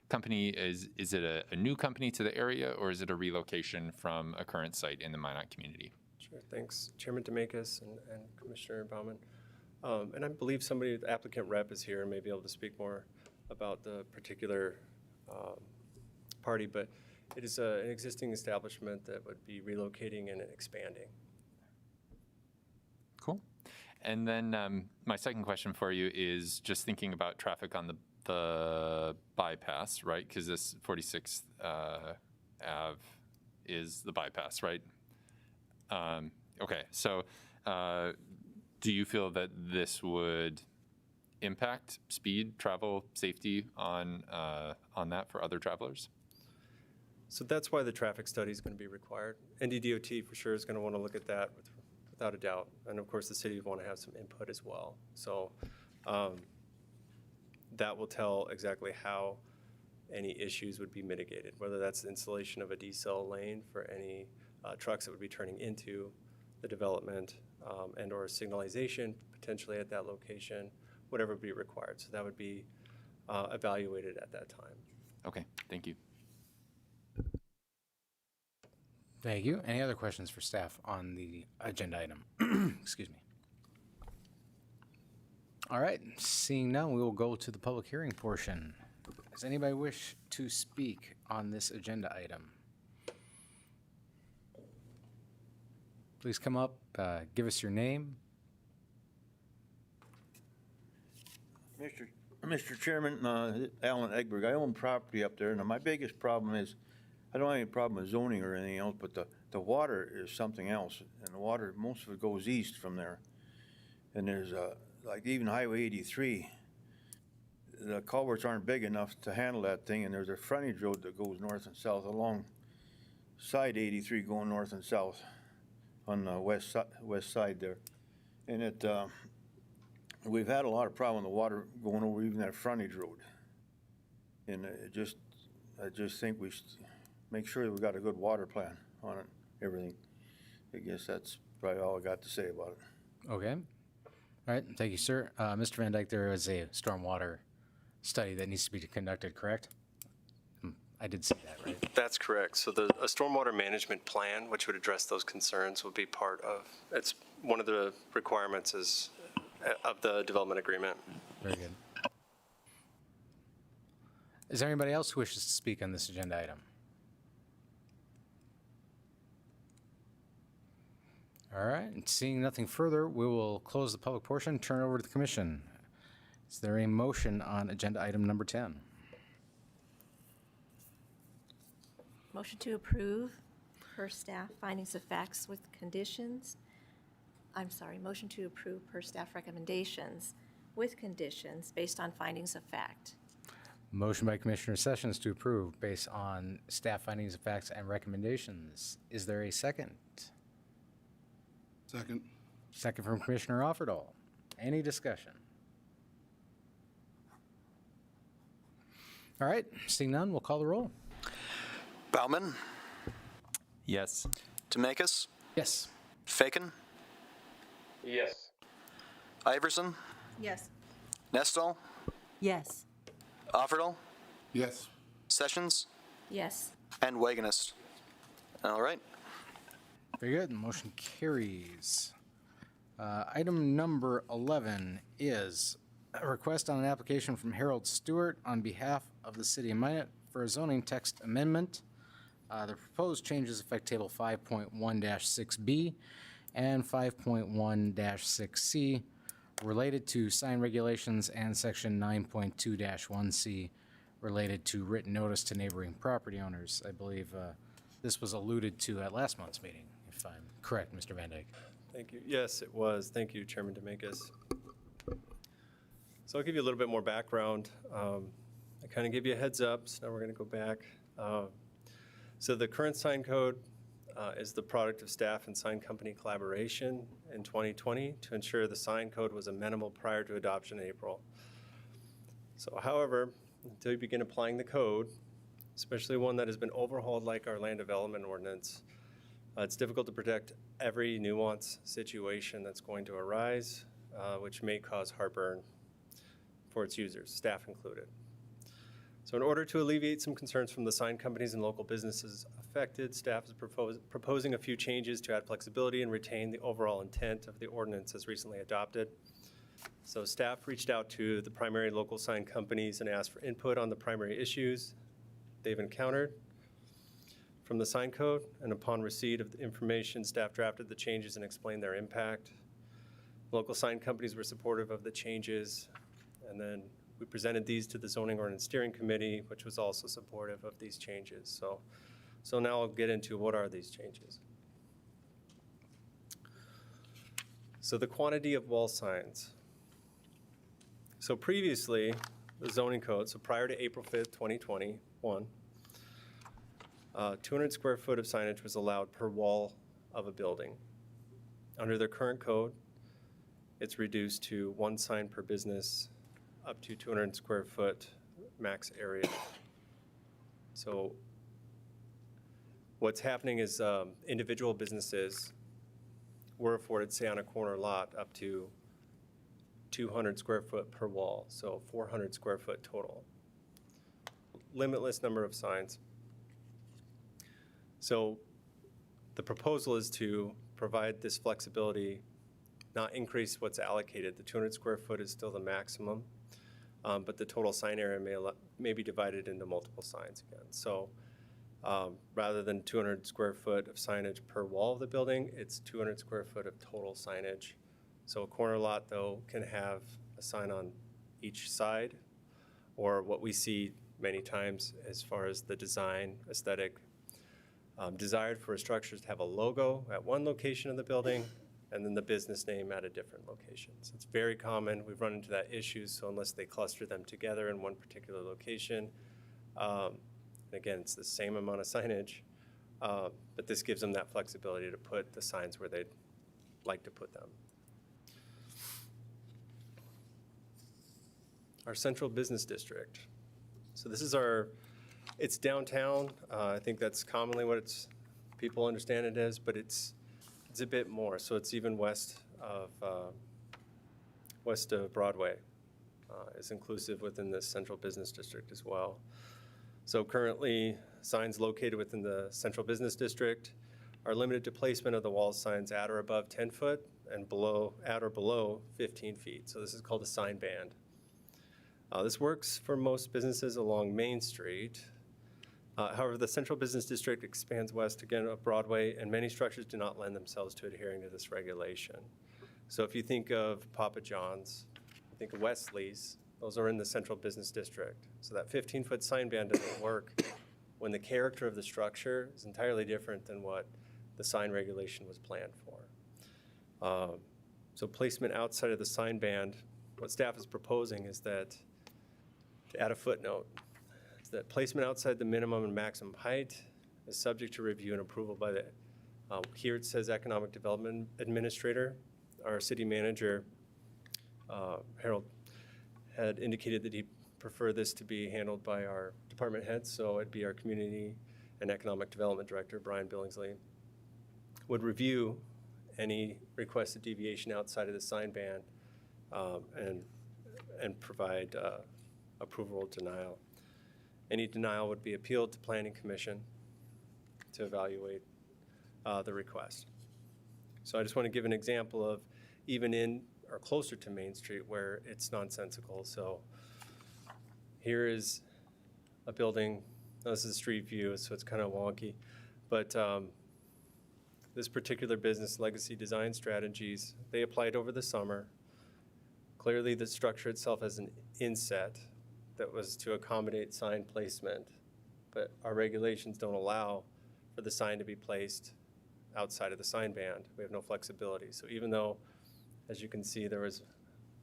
company, is it a new company to the area, or is it a relocation from a current site in the Minot community? Sure, thanks. Chairman Demakis and Commissioner Baumann. And I believe somebody, the applicant rep is here and may be able to speak more about the particular party, but it is an existing establishment that would be relocating and expanding. Cool. And then my second question for you is just thinking about traffic on the bypass, right? Because this 46th Ave is the bypass, right? Okay, so do you feel that this would impact, speed, travel, safety on that for other travelers? So that's why the traffic study is going to be required. NDDOT for sure is going to want to look at that without a doubt. And of course, the city would want to have some input as well. So that will tell exactly how any issues would be mitigated, whether that's the installation of a decel lane for any trucks that would be turning into the development and or signalization potentially at that location, whatever would be required. So that would be evaluated at that time. Okay, thank you. Thank you. Any other questions for staff on the agenda item? Excuse me. All right, seeing none, we will go to the public hearing portion. Does anybody wish to speak on this agenda item? Please come up, give us your name. Mr. Chairman, Alan Egberg, I own property up there, and my biggest problem is, I don't have any problem with zoning or anything else, but the water is something else, and the water, most of it goes east from there. And there's, like even Highway 83, the culverts aren't big enough to handle that thing, and there's a frontage road that goes north and south along side 83 going north and south on the west side there. And we've had a lot of problem with the water going over even that frontage road. And I just think we should make sure that we got a good water plan on it, everything. I guess that's probably all I got to say about it. Okay. All right, thank you, sir. Mr. Van Dyke, there is a stormwater study that needs to be conducted, correct? I did say that, right? That's correct. So a stormwater management plan, which would address those concerns, would be part of, it's one of the requirements of the development agreement. Very good. Is there anybody else who wishes to speak on this agenda item? All right, and seeing nothing further, we will close the public portion, turn it over to the commission. Is there a motion on agenda item number 10? Motion to approve per staff findings of facts with conditions. I'm sorry, motion to approve per staff recommendations with conditions based on findings of fact. Motion by Commissioner Sessions to approve based on staff findings of facts and recommendations. Is there a second? Second. Second from Commissioner Offerdahl. Any discussion? All right, seeing none, we'll call the roll. Bauman, Yes. Demakis, Yes. Faken, Yes. Iverson, Yes. Nestle, Yes. Offerdahl, Yes. Sessions, Yes. and Wagonist. All right. Very good. Motion carries. Item number 11 is a request on an application from Harold Stewart on behalf of the city of Minot for a zoning text amendment. The proposed changes affect Table 5.1-6B and 5.1-6C related to sign regulations and Section 9.2-1C related to written notice to neighboring property owners. I believe this was alluded to at last month's meeting, if I'm correct, Mr. Van Dyke. Thank you. Yes, it was. Thank you, Chairman Demakis. So I'll give you a little bit more background. I kind of gave you a heads up, so now we're going to go back. So the current sign code is the product of staff and sign company collaboration in 2020 to ensure the sign code was amenable prior to adoption in April. So however, until you begin applying the code, especially one that has been overhauled like our land development ordinance, it's difficult to predict every nuance situation that's going to arise, which may cause heartburn for its users, staff included. So in order to alleviate some concerns from the sign companies and local businesses affected, staff is proposing a few changes to add flexibility and retain the overall intent of the ordinance as recently adopted. So staff reached out to the primary local sign companies and asked for input on the primary issues they've encountered from the sign code, and upon receipt of the information, staff drafted the changes and explained their impact. Local sign companies were supportive of the changes, and then we presented these to the Zoning Ordinance Steering Committee, which was also supportive of these changes. So now I'll get into what are these changes. So the quantity of wall signs. So previously, the zoning code, so prior to April 5th, 2021, 200 square foot of signage was allowed per wall of a building. Under their current code, it's reduced to one sign per business, up to 200 square foot max area. So what's happening is individual businesses were afforded, say on a corner lot, up to 200 square foot per wall, so 400 square foot total. Limitless number of signs. So the proposal is to provide this flexibility, not increase what's allocated. The 200 square foot is still the maximum, but the total sign area may be divided into multiple signs again. So rather than 200 square foot of signage per wall of the building, it's 200 square foot of total signage. So a corner lot, though, can have a sign on each side, or what we see many times as far as the design aesthetic, desired for a structure is to have a logo at one location of the building and then the business name at a different location. So it's very common. We've run into that issue, so unless they cluster them together in one particular location, again, it's the same amount of signage, but this gives them that flexibility to put the signs where they'd like to put them. Our central business district. So this is it's downtown. I think that's commonly what people understand it as, but it's a bit more. So it's even west of Broadway is inclusive within this central business district as well. So currently, signs located within the central business district are limited to placement of the wall signs at or above 10 foot and at or below 15 feet. So this is called a sign band. This works for most businesses along Main Street. However, the central business district expands west again of Broadway, and many structures do not lend themselves to adhering to this regulation. So if you think of Papa John's, think of Wesley's, those are in the central business district. So that 15-foot sign band doesn't work when the character of the structure is entirely different than what the sign regulation was planned for. So placement outside of the sign band, what staff is proposing is that, to add a footnote, is that placement outside the minimum and maximum height is subject to review and approval by the, here it says Economic Development Administrator. Our city manager, Harold, had indicated that he'd prefer this to be handled by our department heads, so it'd be our Community and Economic Development Director, Brian Billingsley, would review any requested deviation outside of the sign band and provide approval or denial. Any denial would be appealed to Planning Commission to evaluate the request. So I just want to give an example of even in or closer to Main Street where it's nonsensical. So here is a building. Now this is a street view, so it's kind of wonky. But this particular business, Legacy Design Strategies, they applied over the summer. Clearly, the structure itself has an inset that was to accommodate sign placement, but our regulations don't allow for the sign to be placed outside of the sign band. We have no flexibility. So even though, as you can see, there was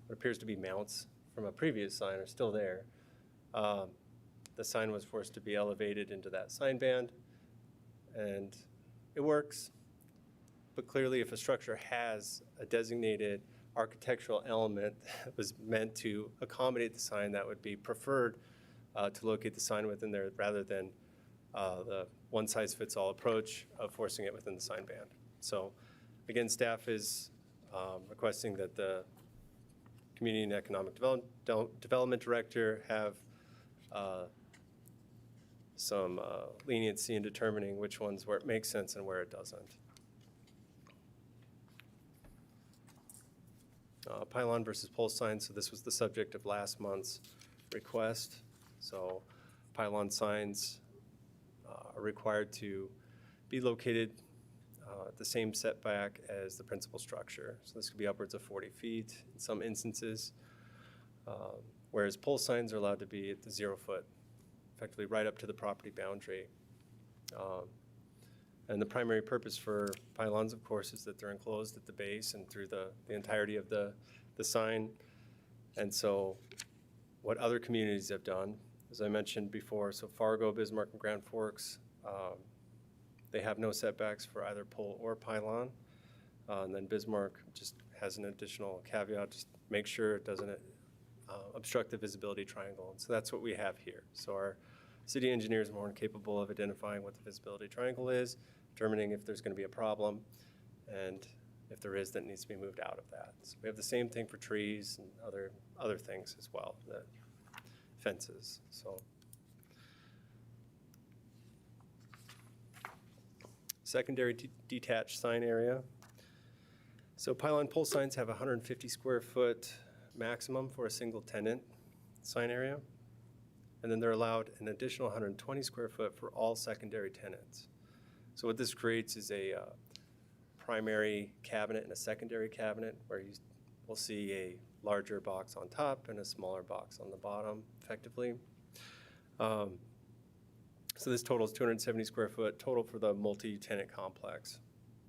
what appears to be mounts from a previous sign are still there, the sign was forced to be elevated into that sign band, and it works. But clearly, if a structure has a designated architectural element that was meant to accommodate the sign, that would be preferred to locate the sign within there rather than the one-size-fits-all approach of forcing it within the sign band. So again, staff is requesting that the Community and Economic Development Director have some leniency in determining which ones where it makes sense and where it doesn't. Pylon versus pole signs, so this was the subject of last month's request. So pylon signs are required to be located at the same setback as the principal structure. So this could be upwards of 40 feet in some instances, whereas pole signs are allowed to be at the 0 foot, effectively right up to the property boundary. And the primary purpose for pylons, of course, is that they're enclosed at the base and through the entirety of the sign. And so what other communities have done, as I mentioned before, so Fargo, Bismarck, and Grand Forks, they have no setbacks for either pole or pylon. And then Bismarck just has an additional caveat, just make sure it doesn't obstruct the visibility triangle. And so that's what we have here. So our city engineer is more than capable of identifying what the visibility triangle is, determining if there's going to be a problem, and if there is, that needs to be moved out of that. So we have the same thing for trees and other things as well, the fences. So secondary detached sign area. So pylon pole signs have 150 square foot maximum for a single tenant sign area. And then they're allowed an additional 120 square foot for all secondary tenants. So what this creates is a primary cabinet and a secondary cabinet where you will see a larger box on top and a smaller box on the bottom, effectively. So this totals 270 square foot total for the multi-tenant complex.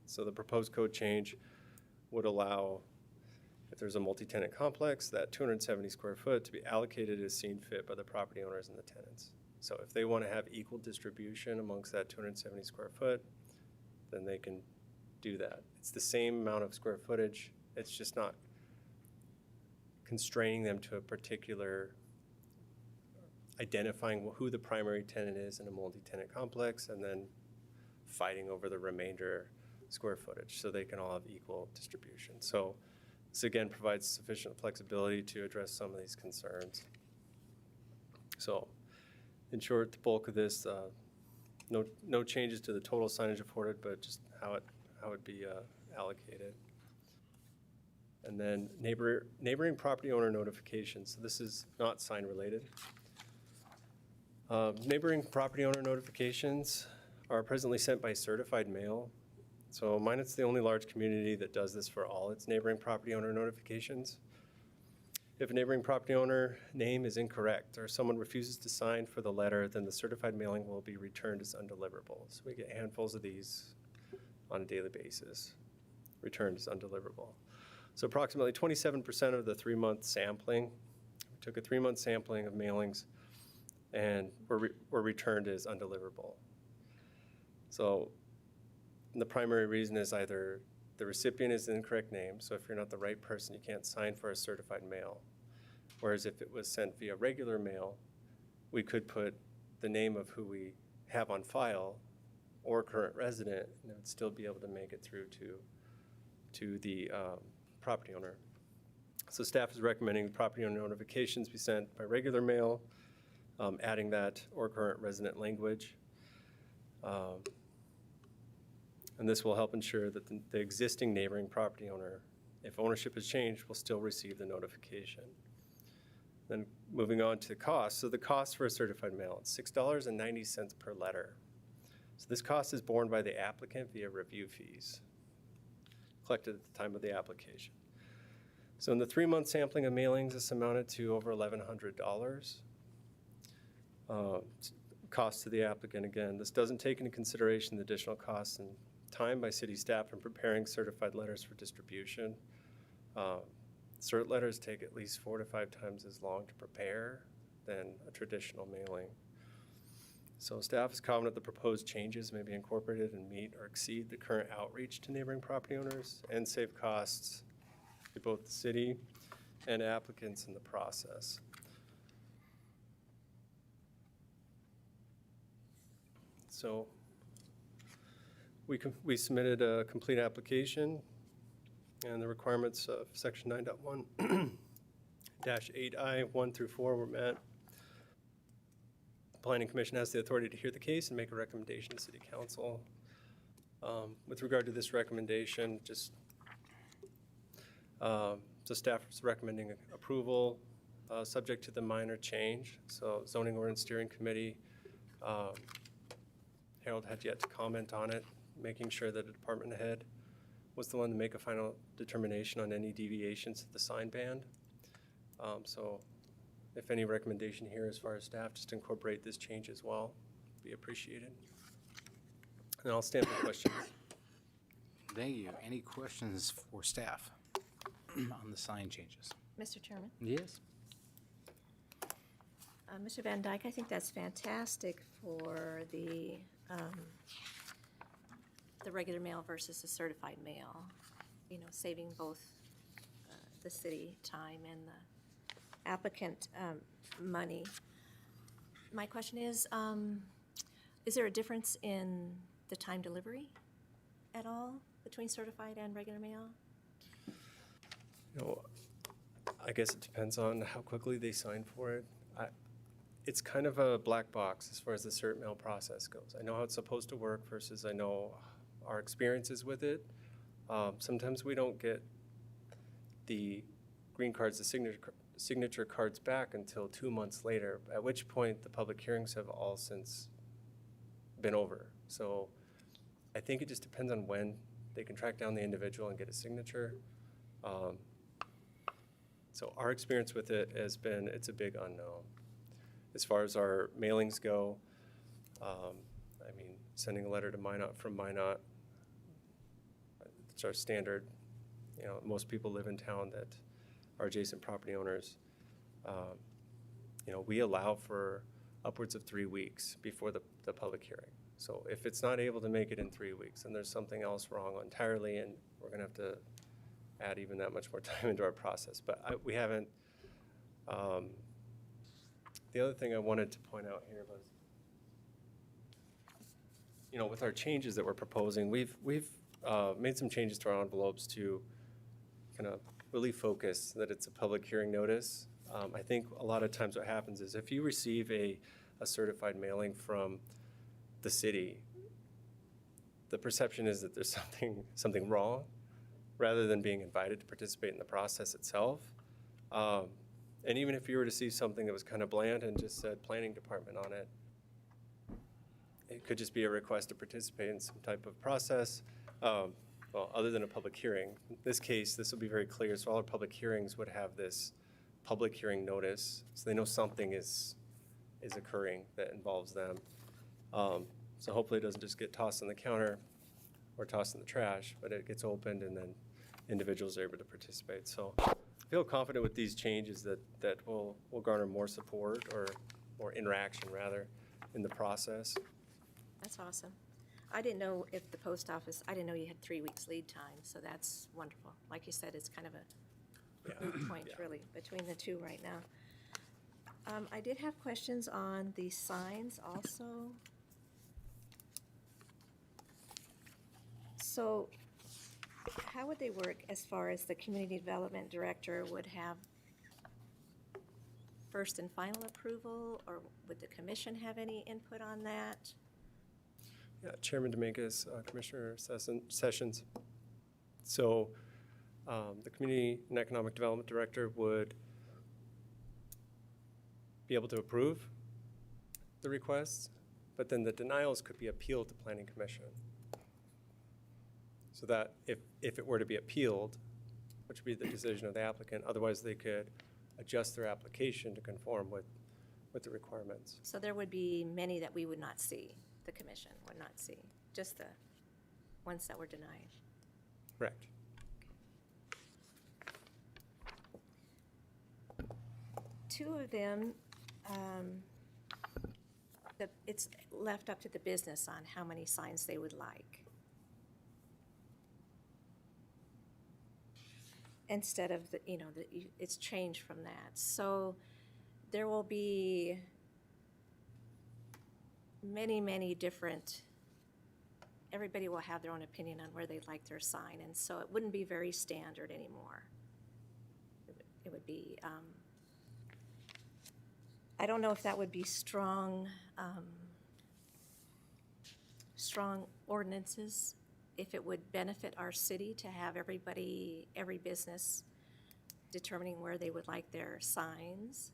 So the proposed code change would allow, if there's a multi-tenant complex, that 270 square foot to be allocated as seen fit by the property owners and the tenants. So if they want to have equal distribution amongst that 270 square foot, then they can do that. It's the same amount of square footage. It's just not constraining them to a particular, identifying who the primary tenant is in a multi-tenant complex and then fighting over the remainder square footage so they can all have equal distribution. So this again provides sufficient flexibility to address some of these concerns. So in short, the bulk of this, no changes to the total signage afforded, but just how it be allocated. And then neighboring property owner notifications. So this is not sign related. Neighboring property owner notifications are presently sent by certified mail. So Minot's the only large community that does this for all its neighboring property owner notifications. If a neighboring property owner name is incorrect or someone refuses to sign for the letter, then the certified mailing will be returned as undeliverable. So we get handfuls of these on a daily basis, returned as undeliverable. So approximately 27% of the 3-month sampling, we took a 3-month sampling of mailings and were returned as undeliverable. So the primary reason is either the recipient is the incorrect name, so if you're not the right person, you can't sign for a certified mail. Whereas if it was sent via regular mail, we could put the name of who we have on file or current resident, and it would still be able to make it through to the property owner. So staff is recommending the property owner notifications be sent by regular mail, adding that or current resident language. And this will help ensure that the existing neighboring property owner, if ownership has changed, will still receive the notification. Then moving on to the cost. So the cost for a certified mail, it's $6.90 per letter. So this cost is borne by the applicant via review fees collected at the time of the application. So in the 3-month sampling of mailings, this amounted to over $1,100. Cost to the applicant, again, this doesn't take into consideration the additional costs and time by city staff in preparing certified letters for distribution. Cert letters take at least 4 to 5 times as long to prepare than a traditional mailing. So staff is confident the proposed changes may be incorporated and meet or exceed the current outreach to neighboring property owners and save costs to both the city and applicants in the process. So we submitted a complete application, and the requirements of section 9.1-8I 1 through 4 were met. The Planning Commission has the authority to hear the case and make a recommendation to City Council. With regard to this recommendation, so staff is recommending approval subject to the minor change. So Zoning Ordinance Steering Committee, Harold had yet to comment on it, making sure that the department head was the one to make a final determination on any deviations to the sign band. So if any recommendation here as far as staff, just incorporate this change as well, be appreciated. And I'll stand for questions. Thank you. Any questions for staff on the sign changes? Mr. Chairman. Yes. Mr. Van Dyke, I think that's fantastic for the regular mail versus the certified mail, you know, saving both the city time and the applicant money. My question is there a difference in the time delivery at all between certified and regular mail? You know, I guess it depends on how quickly they sign for it. It's kind of a black box as far as the cert mail process goes. I know how it's supposed to work versus I know our experiences with it. Sometimes we don't get the green cards, the signature cards back until 2 months later, at which point the public hearings have all since been over. So I think it just depends on when they can track down the individual and get a signature. So our experience with it has been, it's a big unknown. As far as our mailings go, I mean, sending a letter to Minot from Minot, it's our standard. You know, most people live in town that are adjacent property owners. You know, we allow for upwards of 3 weeks before the public hearing. So if it's not able to make it in 3 weeks, then there's something else wrong entirely, and we're gonna have to add even that much more time into our process. But we haven't, the other thing I wanted to point out here was, you know, with our changes that we're proposing, we've made some changes to our envelopes to kind of really focus that it's a public hearing notice. I think a lot of times what happens is if you receive a certified mailing from the city, the perception is that there's something wrong rather than being invited to participate in the process itself. And even if you were to see something that was kind of bland and just said planning department on it, it could just be a request to participate in some type of process, well, other than a public hearing. In this case, this will be very clear. So all our public hearings would have this public hearing notice, so they know something is occurring that involves them. So hopefully it doesn't just get tossed on the counter or tossed in the trash, but it gets opened and then individuals are able to participate. So I feel confident with these changes that will garner more support or more interaction rather in the process. That's awesome. I didn't know if the post office, I didn't know you had 3 weeks lead time, so that's wonderful. Like you said, it's kind of a moot point really between the two right now. I did have questions on the signs also. So how would they work as far as the community development director would have first and final approval, or would the commission have any input on that? Yeah, Chairman Dominguez, Commissioner Sessions. So the Community and Economic Development Director would be able to approve the requests, but then the denials could be appealed to Planning Commission. So that if it were to be appealed, which would be the decision of the applicant, otherwise they could adjust their application to conform with the requirements. So there would be many that we would not see, the commission would not see, just the ones that were denied. Correct. Two of them, it's left up to the business on how many signs they would like. Instead of it's changed from that. So there will be many, many different, everybody will have their own opinion on where they'd like their sign, and so it wouldn't be very standard anymore. It would be, I don't know if that would be strong ordinances, if it would benefit our city to have every business determining where they would like their signs.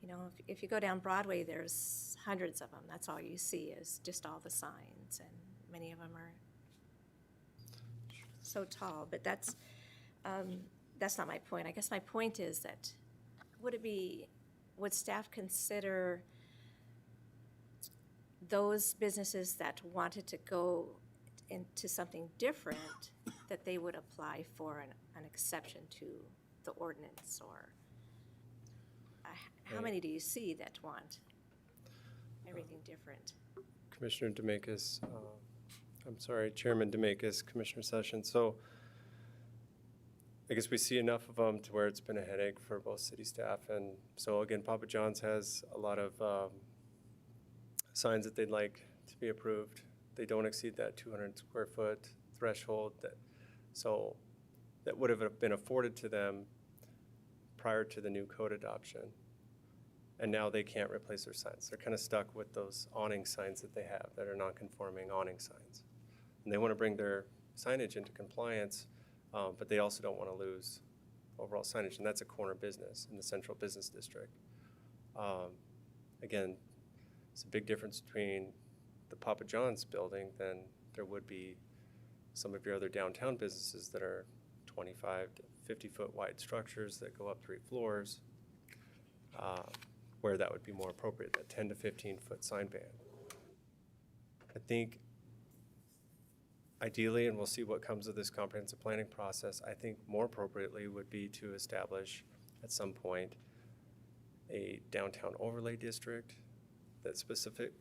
You know, if you go down Broadway, there's hundreds of them. That's all you see is just all the signs, and many of them are so tall. But that's not my point. I guess my point is that would staff consider those businesses that wanted to go into something different, that they would apply for an exception to the ordinance, or how many do you see that want everything different? Commissioner Demakis, Chairman Demakis, Commissioner Sessions. So I guess we see enough of them to where it's been a headache for both city staff. And so again, Papa John's has a lot of signs that they'd like to be approved. They don't exceed that 200 square foot threshold that would have been afforded to them prior to the new code adoption. And now they can't replace their signs. They're kind of stuck with those awning signs that they have that are non-conforming awning signs. And they want to bring their signage into compliance, but they also don't want to lose overall signage. And that's a corner business in the central business district. Again, it's a big difference between the Papa John's building than there would be some of your other downtown businesses that are 25 to 50 foot wide structures that go up 3 floors, where that would be more appropriate, that 10 to 15 foot sign ban. I think ideally, and we'll see what comes of this comprehensive planning process, I think more appropriately would be to establish at some point a downtown overlay district that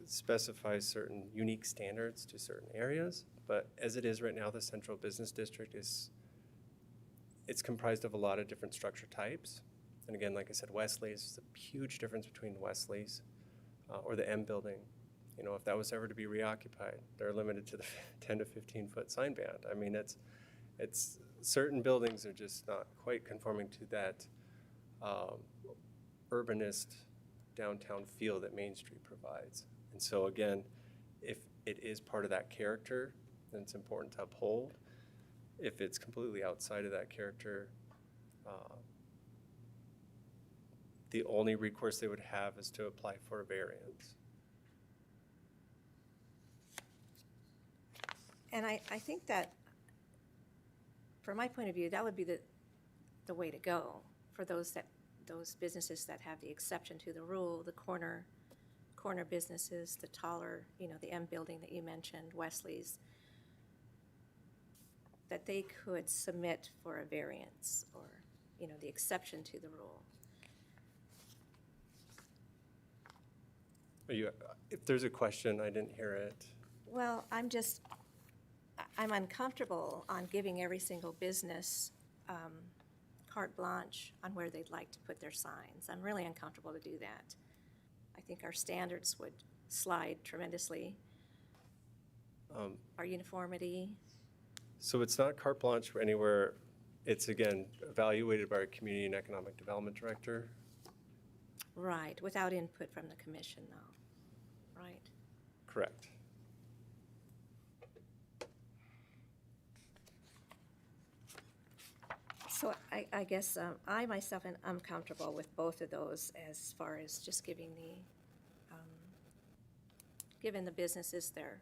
specifies certain unique standards to certain areas. But as it is right now, the central business district it's comprised of a lot of different structure types. And again, like I said, Wesley's, there's a huge difference between Wesley's or the M building. You know, if that was ever to be reoccupied, they're limited to the 10 to 15 foot sign band. I mean, it's certain buildings are just not quite conforming to that urbanist downtown feel that Main Street provides. And so again, if it is part of that character, then it's important to uphold. If it's completely outside of that character, the only recourse they would have is to apply for a variance. And I think that, from my point of view, that would be the way to go for those businesses that have the exception to the rule, the corner businesses, the taller, the M building that you mentioned, Wesley's, that they could submit for a variance or, the exception to the rule. If there's a question, I didn't hear it. Well, I'm uncomfortable on giving every single business carte blanche on where they'd like to put their signs. I'm really uncomfortable to do that. I think our standards would slide tremendously. Our uniformity. So it's not carte blanche for anywhere. It's, again, evaluated by our Community and Economic Development Director. Right, without input from the commission, though, right? Correct. So I guess I myself am comfortable with both of those as far as just giving the businesses their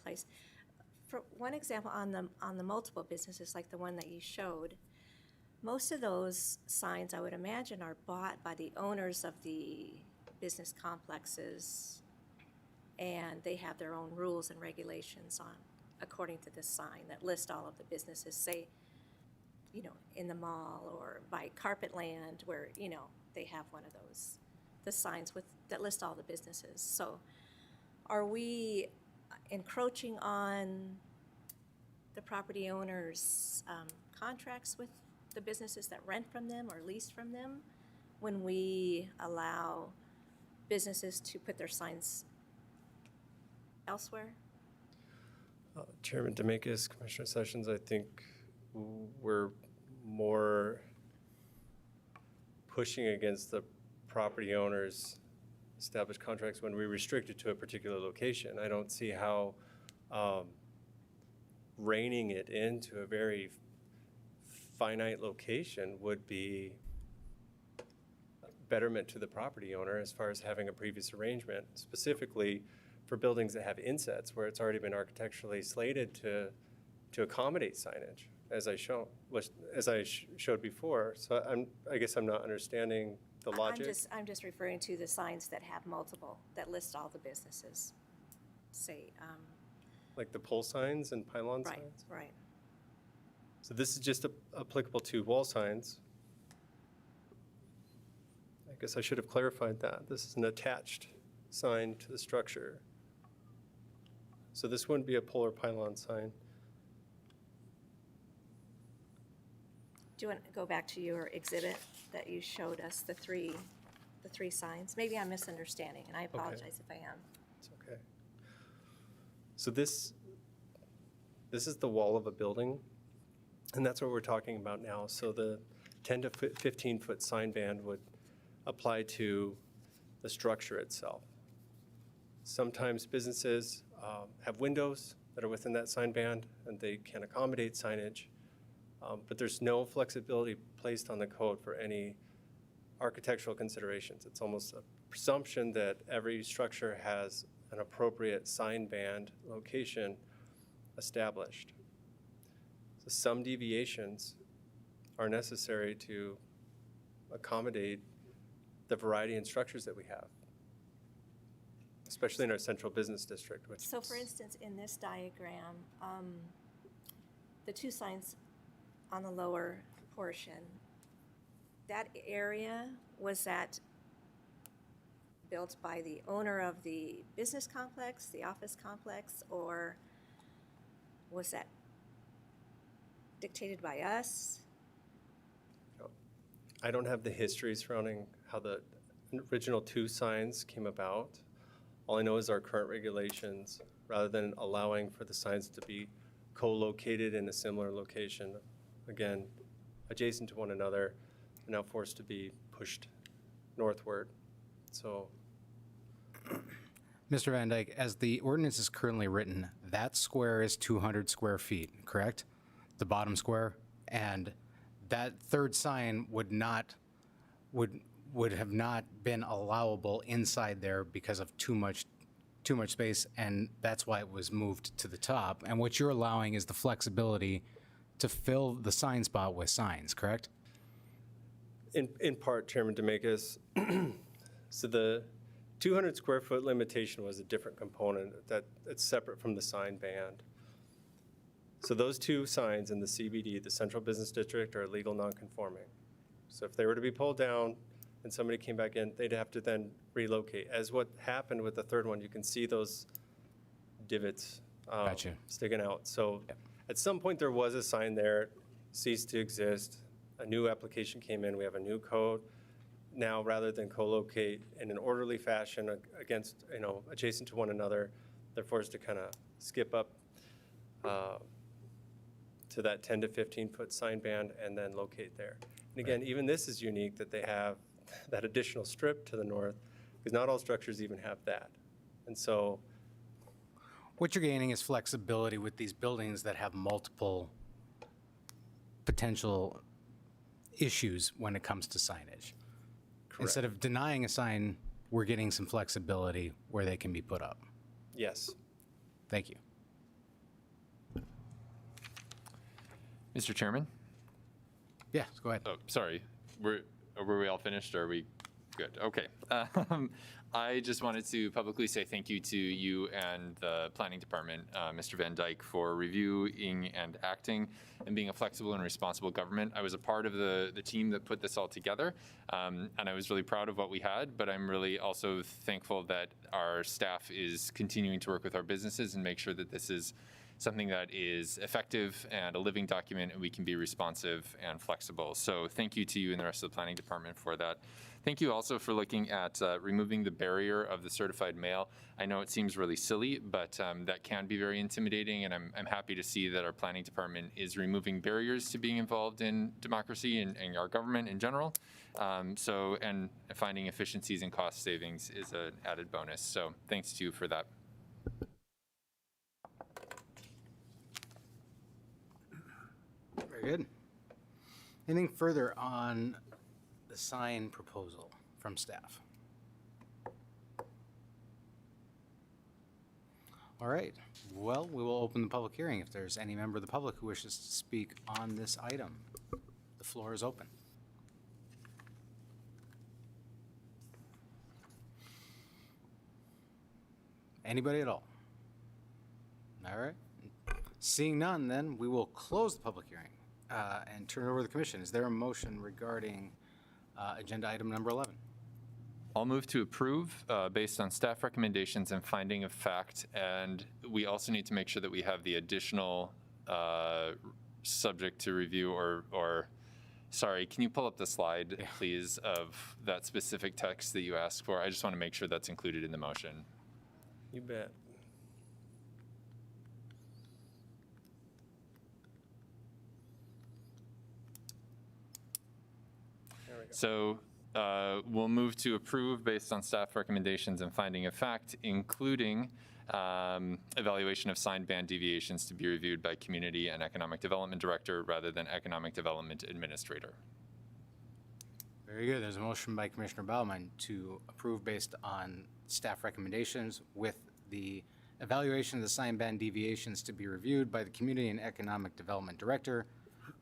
place. For one example, on the multiple businesses like the one that you showed, most of those signs I would imagine are bought by the owners of the business complexes, and they have their own rules and regulations according to this sign that list all of the businesses, say, in the mall or by Carpet Land, where, they have one of those, the signs that list all the businesses. So are we encroaching on the property owners' contracts with the businesses that rent from them or lease from them when we allow businesses to put their signs elsewhere? Chairman Demakis, Commissioner Sessions, I think we're more pushing against the property owners' established contracts when we restrict it to a particular location. I don't see how reining it into a very finite location would be betterment to the property owner as far as having a previous arrangement, specifically for buildings that have insets where it's already been architecturally slated to accommodate signage, as I showed before. So I guess I'm not understanding the logic. I'm just referring to the signs that have multiple, that list all the businesses. Say, like the pole signs and pylon signs? Right. So this is just applicable to wall signs. I guess I should have clarified that. This is an attached sign to the structure. So this wouldn't be a pole or pylon sign. Do you want to go back to your exhibit that you showed us, the three signs? Maybe I'm misunderstanding, and I apologize if I am. It's okay. So this is the wall of a building, and that's what we're talking about now. So the 10 to 15-foot sign band would apply to the structure itself. Sometimes businesses have windows that are within that sign band, and they can accommodate signage, but there's no flexibility placed on the code for any architectural considerations. It's almost a presumption that every structure has an appropriate sign band location established. So some deviations are necessary to accommodate the variety in structures that we have, especially in our central business district. So for instance, in this diagram, the two signs on the lower portion, that area, was that built by the owner of the business complex, the office complex, or was that dictated by us? I don't have the history surrounding how the original two signs came about. All I know is our current regulations, rather than allowing for the signs to be co-located in a similar location, again, adjacent to one another, are now forced to be pushed northward. So Mr. Van Dyke, as the ordinance is currently written, that square is 200 square feet, correct? The bottom square? And that third sign would have not been allowable inside there because of too much space, and that's why it was moved to the top. And what you're allowing is the flexibility to fill the sign spot with signs, correct? in part, Chairman Demakis, so the 200 square foot limitation was a different component it's separate from the sign band. So those two signs in the CBD, the Central Business District, are legal nonconforming. So if they were to be pulled down and somebody came back in, they'd have to then relocate. As what happened with the third one, you can see those divots Gotcha. sticking out. So at some point there was a sign there, ceased to exist. A new application came in, we have a new code. Now, rather than co-locate in an orderly fashion against, adjacent to one another, they're forced to kind of skip up to that 10 to 15 foot sign band and then locate there. And again, even this is unique that they have that additional strip to the north, because not all structures even have that. And so What you're gaining is flexibility with these buildings that have multiple potential issues when it comes to signage. Instead of denying a sign, we're getting some flexibility where they can be put up. yes. Thank you. Mr. Chairman? Yeah, go ahead. Oh, sorry. Were we all finished, or are we good? Okay. I just wanted to publicly say thank you to you and the Planning Department, Mr. Van Dyke, for reviewing and acting and being a flexible and responsible government. I was a part of the team that put this all together, and I was really proud of what we had, but I'm really also thankful that our staff is continuing to work with our businesses and make sure that this is something that is effective and a living document, and we can be responsive and flexible. So thank you to you and the rest of the Planning Department for that. Thank you also for looking at removing the barrier of the certified mail. I know it seems really silly, but that can be very intimidating, and I'm happy to see that our Planning Department is removing barriers to being involved in democracy and our government in general. And finding efficiencies and cost savings is an added bonus. So thanks to you for that. Very good. Anything further on the sign proposal from staff? All right. Well, we will open the public hearing if there's any member of the public who wishes to speak on this item. The floor is open. Anybody at all? All right. Seeing none, then we will close the public hearing. and turn it over to the commission. Is there a motion regarding agenda item number 11? I'll move to approve based on staff recommendations and finding of fact. And we also need to make sure that we have the additional subject to review or sorry, can you pull up the slide, please, of that specific text that you asked for? I just want to make sure that's included in the motion. You bet. There we go. So we'll move to approve based on staff recommendations and finding of fact, including evaluation of sign band deviations to be reviewed by Community and Economic Development Director rather than Economic Development Administrator. Very good. There's a motion by Commissioner Baumann to approve based on staff recommendations with the evaluation of the sign band deviations to be reviewed by the Community and Economic Development Director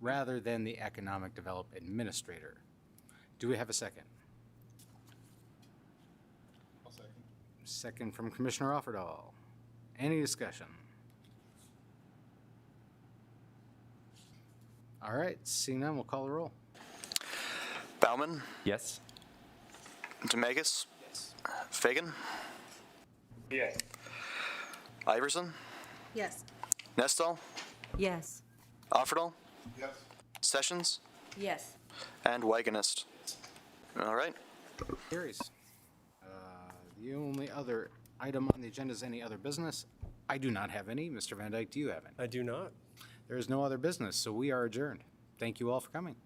rather than the Economic Development Administrator. Do we have a second? I'll second. Second from Commissioner Offerdahl. Any discussion? All right, seeing none, we'll call the roll. Bauman, Yes? Demegas, Fagan, Yes. Iverson, Yes. Nestal, Yes. Offerdahl, Yes. Sessions, Yes. and Wagonist. All right. Carries. The only other item on the agenda is any other business. I do not have any. Mr. Van Dyke, do you have any? I do not. There is no other business, so we are adjourned. Thank you all for coming.